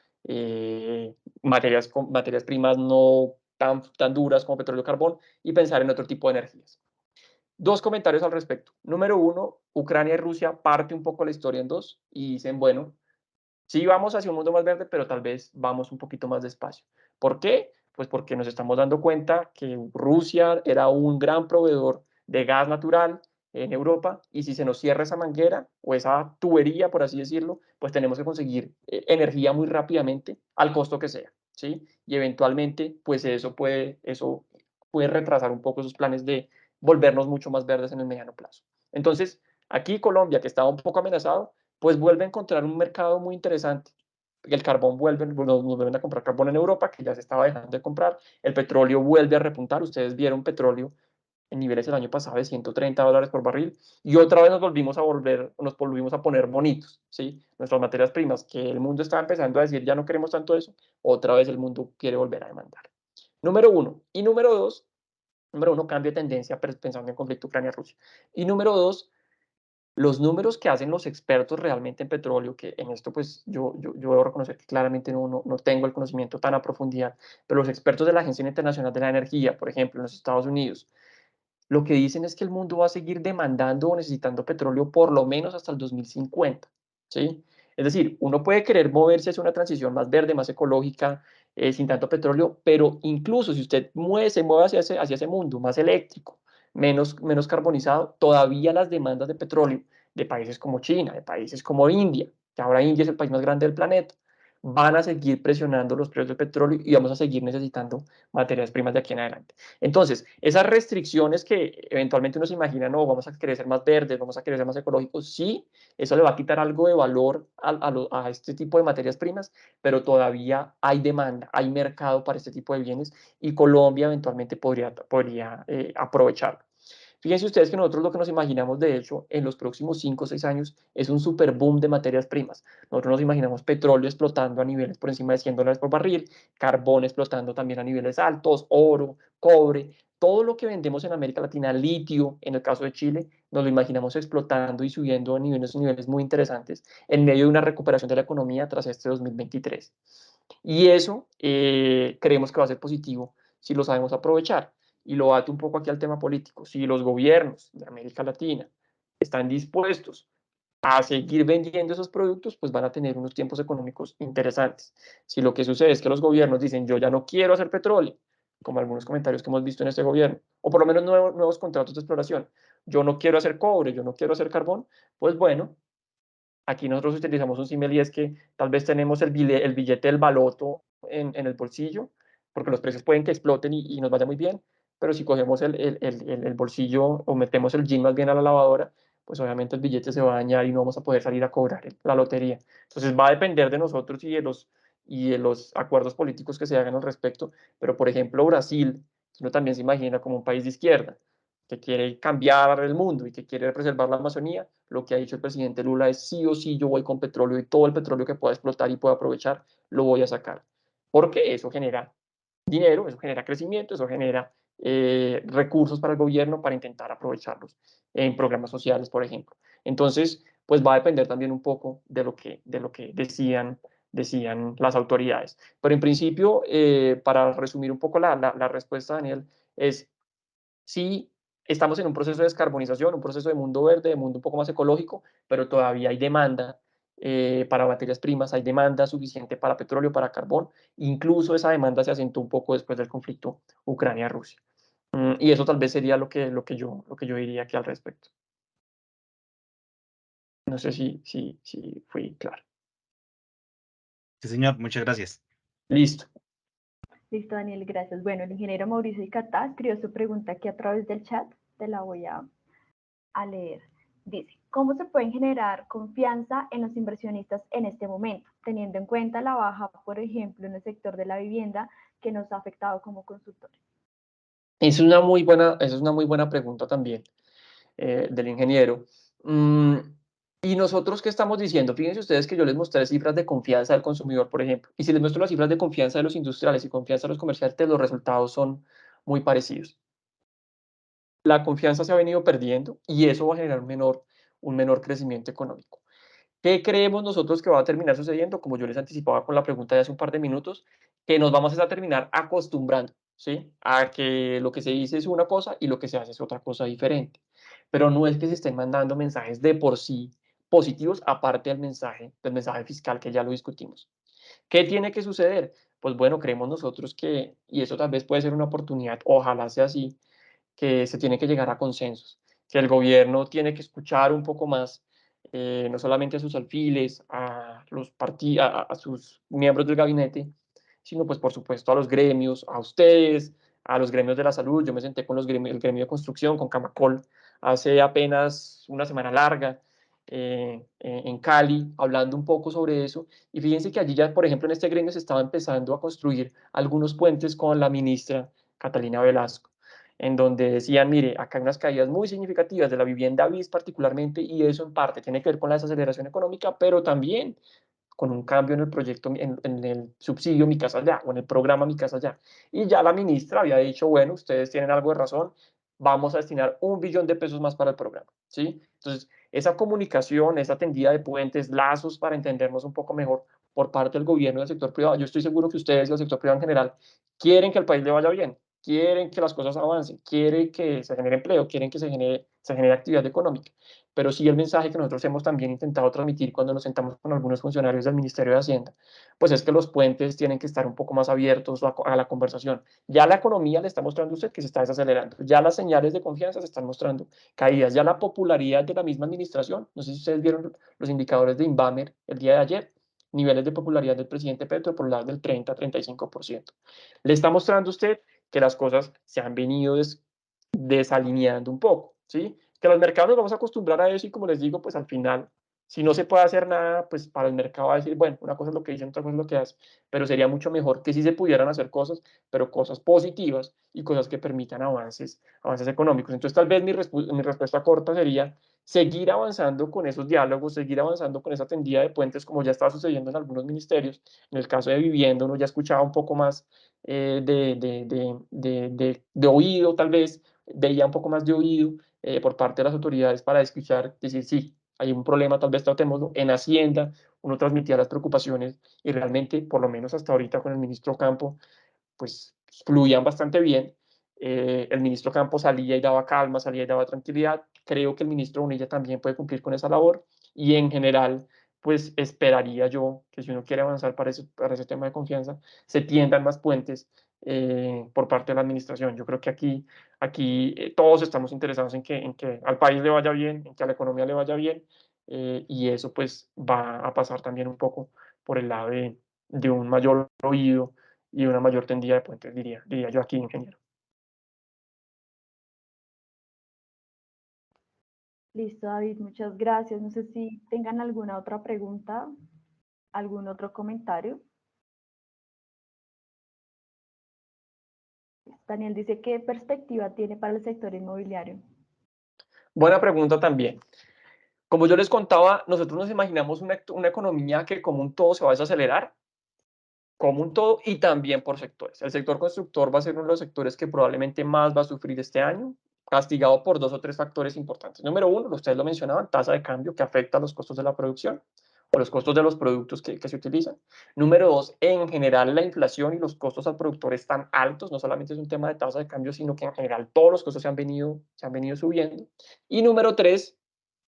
materias primas no tan duras como petróleo y carbón, y pensar en otro tipo de energías. Dos comentarios al respecto. Número uno, Ucrania y Rusia parte un poco la historia en dos y dicen, bueno, sí vamos hacia un mundo más verde, pero tal vez vamos un poquito más despacio. ¿Por qué? Pues porque nos estamos dando cuenta que Rusia era un gran proveedor de gas natural en Europa y si se nos cierra esa manguera o esa tubería, por así decirlo, pues tenemos que conseguir energía muy rápidamente al costo que sea, ¿sí? Y eventualmente, pues eso puede retrasar un poco esos planes de volvernos mucho más verdes en el mediano plazo. Entonces, aquí Colombia, que estaba un poco amenazado, pues vuelve a encontrar un mercado muy interesante. El carbón nos vuelven a comprar carbón en Europa, que ya se estaba dejando de comprar. El petróleo vuelve a repuntar. Ustedes vieron petróleo en niveles el año pasado de $130 por barril. Y otra vez nos volvimos a poner bonitos, ¿sí? Nuestras materias primas, que el mundo estaba empezando a decir, ya no queremos tanto eso, otra vez el mundo quiere volver a demandar. Número uno. Y número dos, cambio de tendencia pensando en conflicto Ucrania-Rusia. Y número dos, los números que hacen los expertos realmente en petróleo, que en esto pues yo debo reconocer que claramente no tengo el conocimiento tan a profundidad, pero los expertos de la Agencia Internacional de la Energía, por ejemplo, en los Estados Unidos, lo que dicen es que el mundo va a seguir demandando o necesitando petróleo por lo menos hasta el 2050, ¿sí? Es decir, uno puede querer moverse hacia una transición más verde, más ecológica, sin tanto petróleo, pero incluso si usted se mueve hacia ese mundo más eléctrico, menos carbonizado, todavía las demandas de petróleo de países como China, de países como India, que ahora India es el país más grande del planeta, van a seguir presionando los precios del petróleo y vamos a seguir necesitando materias primas de aquí en adelante. Entonces, esas restricciones que eventualmente uno se imagina, no, vamos a querer ser más verdes, vamos a querer ser más ecológicos, sí, eso le va a quitar algo de valor a este tipo de materias primas, pero todavía hay demanda, hay mercado para este tipo de bienes y Colombia eventualmente podría aprovecharlo. Fíjense ustedes que nosotros lo que nos imaginamos, de hecho, en los próximos 5 o 6 años es un super boom de materias primas. Nosotros nos imaginamos petróleo explotando a niveles por encima de $100 por barril, carbón explotando también a niveles altos, oro, cobre, todo lo que vendemos en América Latina, litio, en el caso de Chile, nos lo imaginamos explotando y subiendo a niveles muy interesantes en medio de una recuperación de la economía tras este 2023. Y eso creemos que va a ser positivo si lo sabemos aprovechar. Y lo ato un poco aquí al tema político. Si los gobiernos de América Latina están dispuestos a seguir vendiendo esos productos, pues van a tener unos tiempos económicos interesantes. Si lo que sucede es que los gobiernos dicen, yo ya no quiero hacer petróleo, como algunos comentarios que hemos visto en este gobierno, o por lo menos nuevos contratos de exploración, yo no quiero hacer cobre, yo no quiero hacer carbón, pues bueno, Aquí nosotros utilizamos un símil y es que tal vez tenemos el billete del baloto en el bolsillo, porque los precios pueden que exploten y nos vaya muy bien, pero si cogemos el bolsillo o metemos el jean más bien a la lavadora, pues obviamente el billete se va a dañar y no vamos a poder salir a cobrar la lotería. Entonces va a depender de nosotros y de los acuerdos políticos que se hagan al respecto, pero por ejemplo Brasil, uno también se imagina como un país de izquierda, que quiere cambiar el mundo y que quiere preservar la Amazonía, lo que ha dicho el presidente Lula es sí o sí yo voy con petróleo y todo el petróleo que pueda explotar y pueda aprovechar, lo voy a sacar. Porque eso genera dinero, eso genera crecimiento, eso genera recursos para el gobierno para intentar aprovecharlos en programas sociales, por ejemplo. Entonces, pues va a depender también un poco de lo que decían las autoridades. Pero en principio, para resumir un poco la respuesta, Daniel, es sí estamos en un proceso de descarbonización, un proceso de mundo verde, de mundo un poco más ecológico, pero todavía hay demanda para materias primas, hay demanda suficiente para petróleo, para carbón, incluso esa demanda se asentó un poco después del conflicto Ucrania-Rusia. Y eso tal vez sería lo que yo diría aquí al respecto. No sé si fui claro. Sí, señor, muchas gracias. Listo. Listo, Daniel, gracias. Bueno, el ingeniero Mauricio Icatá escribió su pregunta aquí a través del chat, te la voy a leer. Dice, ¿cómo se puede generar confianza en los inversionistas en este momento, teniendo en cuenta la baja, por ejemplo, en el sector de la vivienda que nos ha afectado como consultores? Esa es una muy buena pregunta también del ingeniero. ¿Y nosotros qué estamos diciendo? Fíjense ustedes que yo les mostré cifras de confianza del consumidor, por ejemplo, y si les muestro las cifras de confianza de los industriales y confianza de los comerciantes, los resultados son muy parecidos. La confianza se ha venido perdiendo y eso va a generar un menor crecimiento económico. ¿Qué creemos nosotros que va a terminar sucediendo? Como yo les anticipaba con la pregunta de hace un par de minutos, que nos vamos a terminar acostumbrando, ¿sí? A que lo que se dice es una cosa y lo que se hace es otra cosa diferente. Pero no es que se estén mandando mensajes de por sí positivos, aparte del mensaje fiscal que ya lo discutimos. ¿Qué tiene que suceder? Pues bueno, creemos nosotros que, y eso tal vez puede ser una oportunidad, ojalá sea así, que se tiene que llegar a consensos, que el gobierno tiene que escuchar un poco más, no solamente a sus alfiles, a sus miembros del gabinete, sino pues por supuesto a los gremios, a ustedes, a los gremios de la salud. Yo me senté con el gremio de construcción, con Camacol, hace apenas una semana larga, en Cali, hablando un poco sobre eso. Y fíjense que allí ya, por ejemplo, en este gremio se estaba empezando a construir algunos puentes con la ministra Catalina Velasco, en donde decían, mire, acá hay unas caídas muy significativas de la vivienda BIS particularmente, y eso en parte tiene que ver con la desaceleración económica, pero también con un cambio en el proyecto, en el subsidio Mi Casa Ya, o en el programa Mi Casa Ya. Y ya la ministra había dicho, bueno, ustedes tienen algo de razón, vamos a destinar 1 billón de pesos más para el programa, ¿sí? Entonces, esa comunicación, esa tendida de puentes, lazos para entendernos un poco mejor por parte del gobierno y del sector privado, yo estoy seguro que ustedes y el sector privado en general quieren que el país le vaya bien, quieren que las cosas avancen, quieren que se genere empleo, quieren que se genere actividad económica. Pero sí el mensaje que nosotros hemos también intentado transmitir cuando nos sentamos con algunos funcionarios del Ministerio de Hacienda, pues es que los puentes tienen que estar un poco más abiertos a la conversación. Ya la economía le está mostrando a usted que se está desacelerando, ya las señales de confianza se están mostrando caídas, ya la popularidad de la misma administración, no sé si ustedes vieron los indicadores de Inbamer el día de ayer, niveles de popularidad del presidente Petro por lado del 30-35%. Le está mostrando a usted que las cosas se han venido desalineando un poco, ¿sí? Que los mercados nos vamos a acostumbrar a eso y como les digo, pues al final, si no se puede hacer nada, pues para el mercado va a decir, bueno, una cosa es lo que dicen, otra cosa es lo que hacen, pero sería mucho mejor que sí se pudieran hacer cosas, pero cosas positivas y cosas que permitan avances económicos. Entonces tal vez mi respuesta corta sería seguir avanzando con esos diálogos, seguir avanzando con esa tendida de puentes como ya está sucediendo en algunos ministerios. En el caso de vivienda, uno ya escuchaba un poco más de oído, tal vez, veía un poco más de oído por parte de las autoridades para escuchar, decir, sí, hay un problema, tal vez tratémoslo. En Hacienda uno transmitía las preocupaciones y realmente, por lo menos hasta ahorita con el ministro Campo, pues fluían bastante bien. El ministro Campo salía y daba calma, salía y daba tranquilidad. Creo que el ministro Bonilla también puede cumplir con esa labor y en general, pues esperaría yo que si uno quiere avanzar para ese tema de confianza, se tiendan más puentes por parte de la administración. Yo creo que aquí todos estamos interesados en que al país le vaya bien, en que a la economía le vaya bien, y eso pues va a pasar también un poco por el lado de un mayor oído y una mayor tendida de puentes, diría yo aquí, ingeniero. Listo, David, muchas gracias. No sé si tengan alguna otra pregunta, algún otro comentario. Daniel dice, ¿qué perspectiva tiene para el sector inmobiliario? Buena pregunta también. Como yo les contaba, nosotros nos imaginamos una economía que como un todo se va a desacelerar, como un todo y también por sectores. El sector constructor va a ser uno de los sectores que probablemente más va a sufrir este año, castigado por 2 o 3 factores importantes. Número uno, ustedes lo mencionaban, tasa de cambio que afecta a los costos de la producción o los costos de los productos que se utilizan. Número dos, en general la inflación y los costos al productor están altos, no solamente es un tema de tasa de cambio, sino que en general todos los costos se han venido subiendo. Y número tres,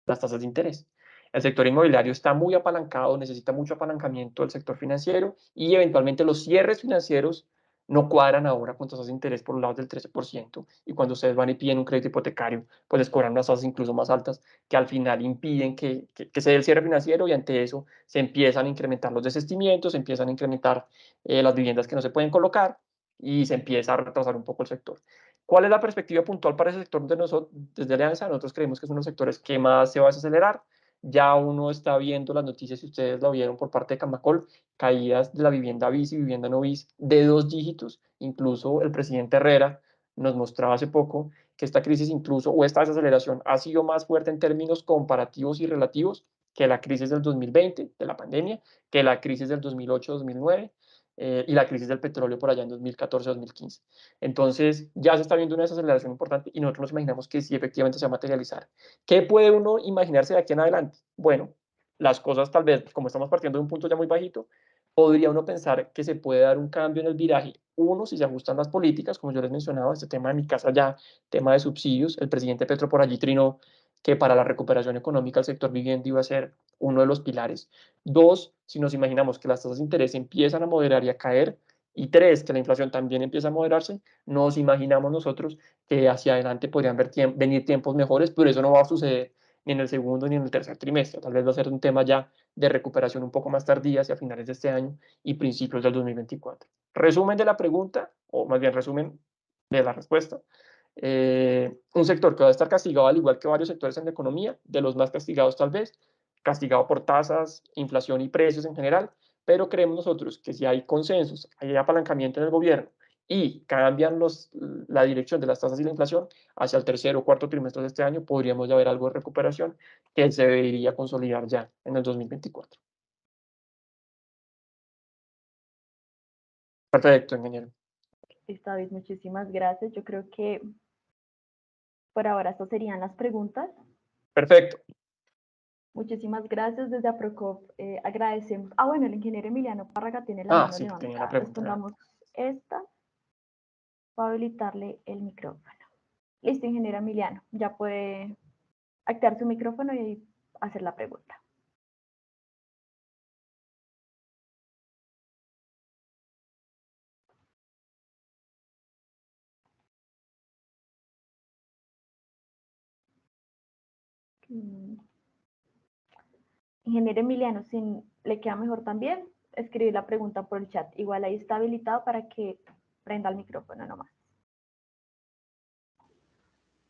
las tasas de interés. El sector inmobiliario está muy apalancado, necesita mucho apalancamiento del sector financiero y eventualmente los cierres financieros no cuadran ahora con tasas de interés por los lados del 13%, y cuando ustedes van y piden un crédito hipotecario, pues les cobran unas tasas incluso más altas que al final impiden que se dé el cierre financiero, y ante eso se empiezan a incrementar los desistimientos, se empiezan a incrementar las viviendas que no se pueden colocar y se empieza a retrasar un poco el sector. ¿Cuál es la perspectiva puntual para ese sector de nosotros desde Alianza? Nosotros creemos que es uno de los sectores que más se va a desacelerar. Ya uno está viendo las noticias, si ustedes lo vieron por parte de Camacol, caídas de la vivienda bis y vivienda no bis de 2 dígitos. Incluso el presidente Herrera nos mostraba hace poco que esta crisis incluso, o esta desaceleración, ha sido más fuerte en términos comparativos y relativos que la crisis del 2020, de la pandemia, que la crisis del 2008-2009 y la crisis del petróleo por allá en 2014-2015. Entonces ya se está viendo una desaceleración importante y nosotros nos imaginamos que sí efectivamente se va a materializar. ¿Qué puede uno imaginarse de aquí en adelante? Bueno, las cosas tal vez, como estamos partiendo de un punto ya muy bajito, podría uno pensar que se puede dar un cambio en el viraje. Uno, si se ajustan las políticas, como yo les mencionaba, este tema de mi casa ya, tema de subsidios, el presidente Petro por allí trinó que para la recuperación económica el sector vivienda iba a ser uno de los pilares. Dos, si nos imaginamos que las tasas de interés empiezan a moderar y a caer, y tres, que la inflación también empieza a moderarse, nos imaginamos nosotros que hacia adelante podrían venir tiempos mejores, pero eso no va a suceder ni en el segundo ni en el tercer trimestre. Tal vez va a ser un tema ya de recuperación un poco más tardía, hacia finales de este año y principios del 2024. Resumen de la pregunta, o más bien resumen de la respuesta. Un sector que va a estar castigado al igual que varios sectores en la economía, de los más castigados tal vez, castigado por tasas, inflación y precios en general, pero creemos nosotros que si hay consensos, hay apalancamiento en el gobierno y cambian la dirección de las tasas y la inflación hacia el tercer o cuarto trimestre de este año, podríamos ya ver algo de recuperación que se debería consolidar ya en el 2024. Perfecto, ingeniero. Listo, David, muchísimas gracias. Yo creo que por ahora estas serían las preguntas. Perfecto. Muchísimas gracias. Desde APROCOP agradecemos. Ah, bueno, el ingeniero Emiliano Párraga tiene la mano Sí, tenía la levantada. pregunta. Respondamos esta. Voy a habilitarle el micrófono. Listo, ingeniero Emiliano. Ya puede activar su micrófono y hacer la pregunta. Ingeniero Emiliano, si le queda mejor también, escribir la pregunta por el chat. Igual ahí está habilitado para que prenda el micrófono nomás.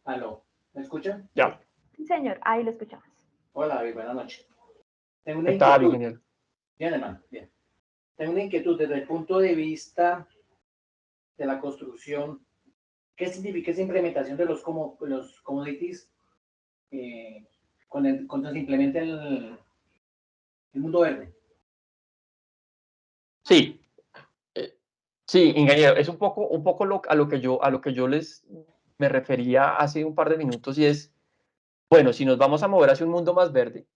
Aló, ¿me escuchan? Ya. Sí, señor, ahí lo escuchamos. Hola, David, buenas noches. Tengo una ¿Qué tal, inquietud. ingeniero? Bien, hermano, bien. Tengo una inquietud desde el punto de vista de la construcción. ¿Qué significa esa implementación de los commodities cuando se implementa el mundo verde? Sí, sí, ingeniero, es un poco a lo que yo les me refería hace un par de minutos, y es, bueno, si nos vamos a mover hacia un mundo más verde,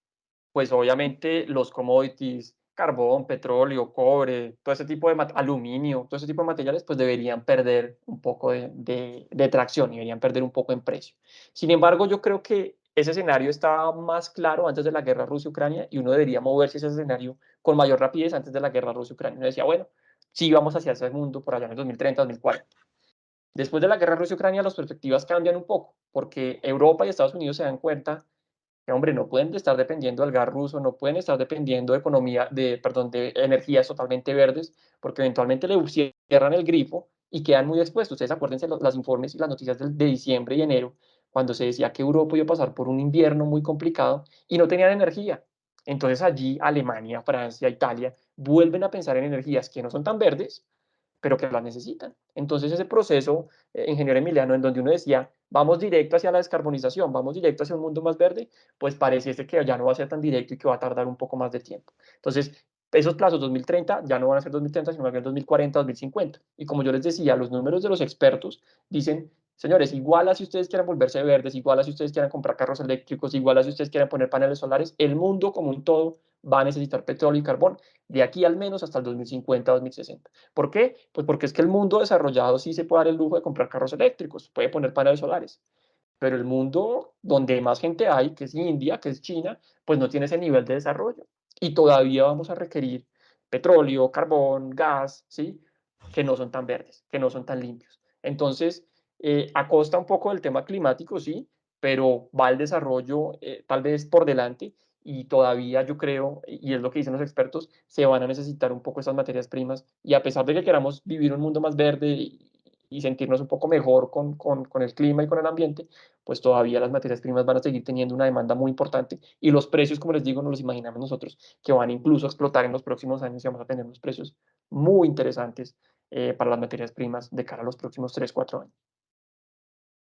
pues obviamente los commodities, carbón, petróleo, cobre, todo ese tipo de aluminio, todo ese tipo de materiales, pues deberían perder un poco de tracción y deberían perder un poco en precio. Sin embargo, yo creo que ese escenario estaba más claro antes de la guerra Rusia-Ucrania, y uno debería moverse ese escenario con mayor rapidez antes de la guerra Rusia-Ucrania. Uno decía, bueno, sí vamos hacia ese mundo por allá en el 2030, 2040. Después de la guerra Rusia-Ucrania, las perspectivas cambian un poco, porque Europa y Estados Unidos se dan cuenta que, hombre, no pueden estar dependiendo del gas ruso, no pueden estar dependiendo de de energías totalmente verdes, porque eventualmente le cierran el grifo y quedan muy expuestos. Ustedes acuérdense los informes y las noticias de diciembre y enero, cuando se decía que Europa iba a pasar por un invierno muy complicado y no tenían energía. Entonces allí Alemania, Francia, Italia vuelven a pensar en energías que no son tan verdes, pero que las necesitan. Entonces ese proceso, ingeniero Emiliano, en donde uno decía, vamos directo hacia la descarbonización, vamos directo hacia un mundo más verde, pues pareciese que ya no va a ser tan directo y que va a tardar un poco más de tiempo. Entonces, esos plazos 2030 ya no van a ser 2030, sino más bien 2040, 2050. Y como yo les decía, los números de los expertos dicen, señores, igual a si ustedes quieran volverse verdes, igual a si ustedes quieran comprar carros eléctricos, igual a si ustedes quieran poner paneles solares, el mundo como un todo va a necesitar petróleo y carbón de aquí al menos hasta el 2050, 2060. ¿Por qué? Pues porque es que el mundo desarrollado sí se puede dar el lujo de comprar carros eléctricos, puede poner paneles solares, pero el mundo donde más gente hay, que es India, que es China, pues no tiene ese nivel de desarrollo. Y todavía vamos a requerir petróleo, carbón, gas, ¿sí? Que no son tan verdes, que no son tan limpios. Entonces, a costa un poco del tema climático, sí, pero va el desarrollo tal vez por delante y todavía yo creo, y es lo que dicen los expertos, se van a necesitar un poco esas materias primas y a pesar de que queramos vivir un mundo más verde y sentirnos un poco mejor con el clima y con el ambiente, pues todavía las materias primas van a seguir teniendo una demanda muy importante y los precios, como les digo, no los imaginamos nosotros, que van incluso a explotar en los próximos años y vamos a tener unos precios muy interesantes para las materias primas de cara a los próximos 3, 4 años.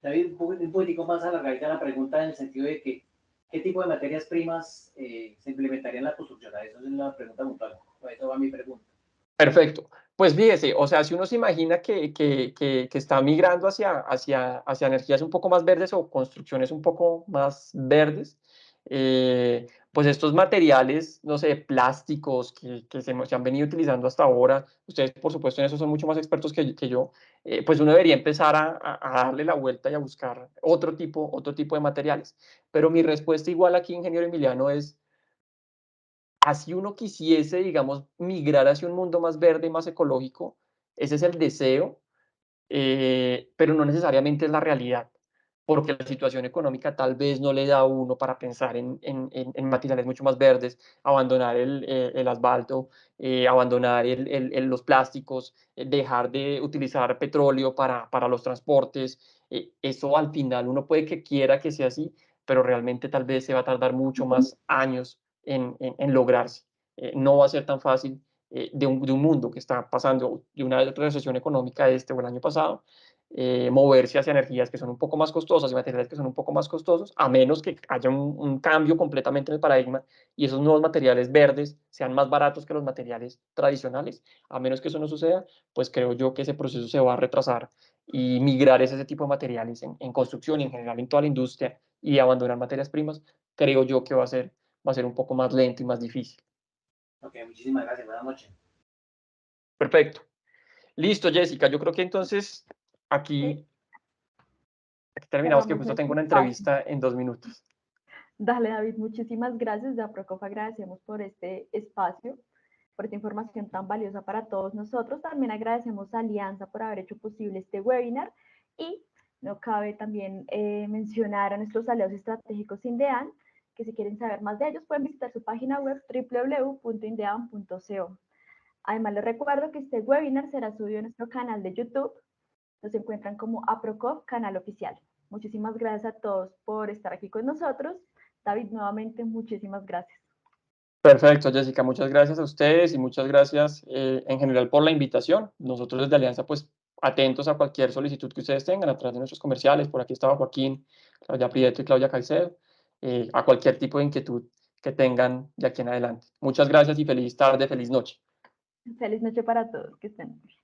David, un poquitico más alargadita la pregunta en el sentido de que ¿qué tipo de materias primas se implementarían en la construcción? Esa es la pregunta puntual. Eso va mi pregunta. Perfecto. Pues fíjese, o sea, si uno se imagina que está migrando hacia energías un poco más verdes o construcciones un poco más verdes, pues estos materiales, no sé, plásticos que se han venido utilizando hasta ahora, ustedes por supuesto en eso son mucho más expertos que yo, pues uno debería empezar a darle la vuelta y a buscar otro tipo de materiales. Pero mi respuesta igual aquí, ingeniero Emiliano, es así uno quisiese, digamos, migrar hacia un mundo más verde, más ecológico, ese es el deseo, pero no necesariamente es la realidad, porque la situación económica tal vez no le da a uno para pensar en materiales mucho más verdes, abandonar el asfalto, abandonar los plásticos, dejar de utilizar petróleo para los transportes. Eso al final uno puede que quiera que sea así, pero realmente tal vez se va a tardar mucho más años en lograrse. No va a ser tan fácil de un mundo que está pasando de una recesión económica o el año pasado, moverse hacia energías que son un poco más costosas y materiales que son un poco más costosos, a menos que haya un cambio completamente en el paradigma y esos nuevos materiales verdes sean más baratos que los materiales tradicionales. A menos que eso no suceda, pues creo yo que ese proceso se va a retrasar y migrar ese tipo de materiales en construcción y en general en toda la industria y abandonar materias primas, creo yo que va a ser un poco más lento y más difícil. Ok, muchísimas gracias. Buenas noches. Perfecto. Listo, Jessica. Yo creo que entonces aquí, aquí terminamos, que Cerramos justo tengo nuestro una espacio. entrevista en 2 minutos. Dale, David, muchísimas gracias. De Aprocof agradecemos por este espacio, por esta información tan valiosa para todos nosotros. También agradecemos a Alianza por haber hecho posible este webinar y no cabe también mencionar a nuestros aliados estratégicos Indean, que si quieren saber más de ellos pueden visitar su página web www.indean.co. Además, les recuerdo que este webinar será subido a nuestro canal de YouTube. Nos encuentran como Aprocof, canal oficial. Muchísimas gracias a todos por estar aquí con nosotros. David, nuevamente, muchísimas gracias. Perfecto, Jessica. Muchas gracias a ustedes y muchas gracias en general por la invitación. Nosotros desde Alianza, pues atentos a cualquier solicitud que ustedes tengan a través de nuestros comerciales. Por aquí estaba Joaquín, Claudia Prieto y Claudia Caicedo. A cualquier tipo de inquietud que tengan de aquí en adelante. Muchas gracias y feliz tarde, feliz noche. Feliz noche para todos. Que estén bien.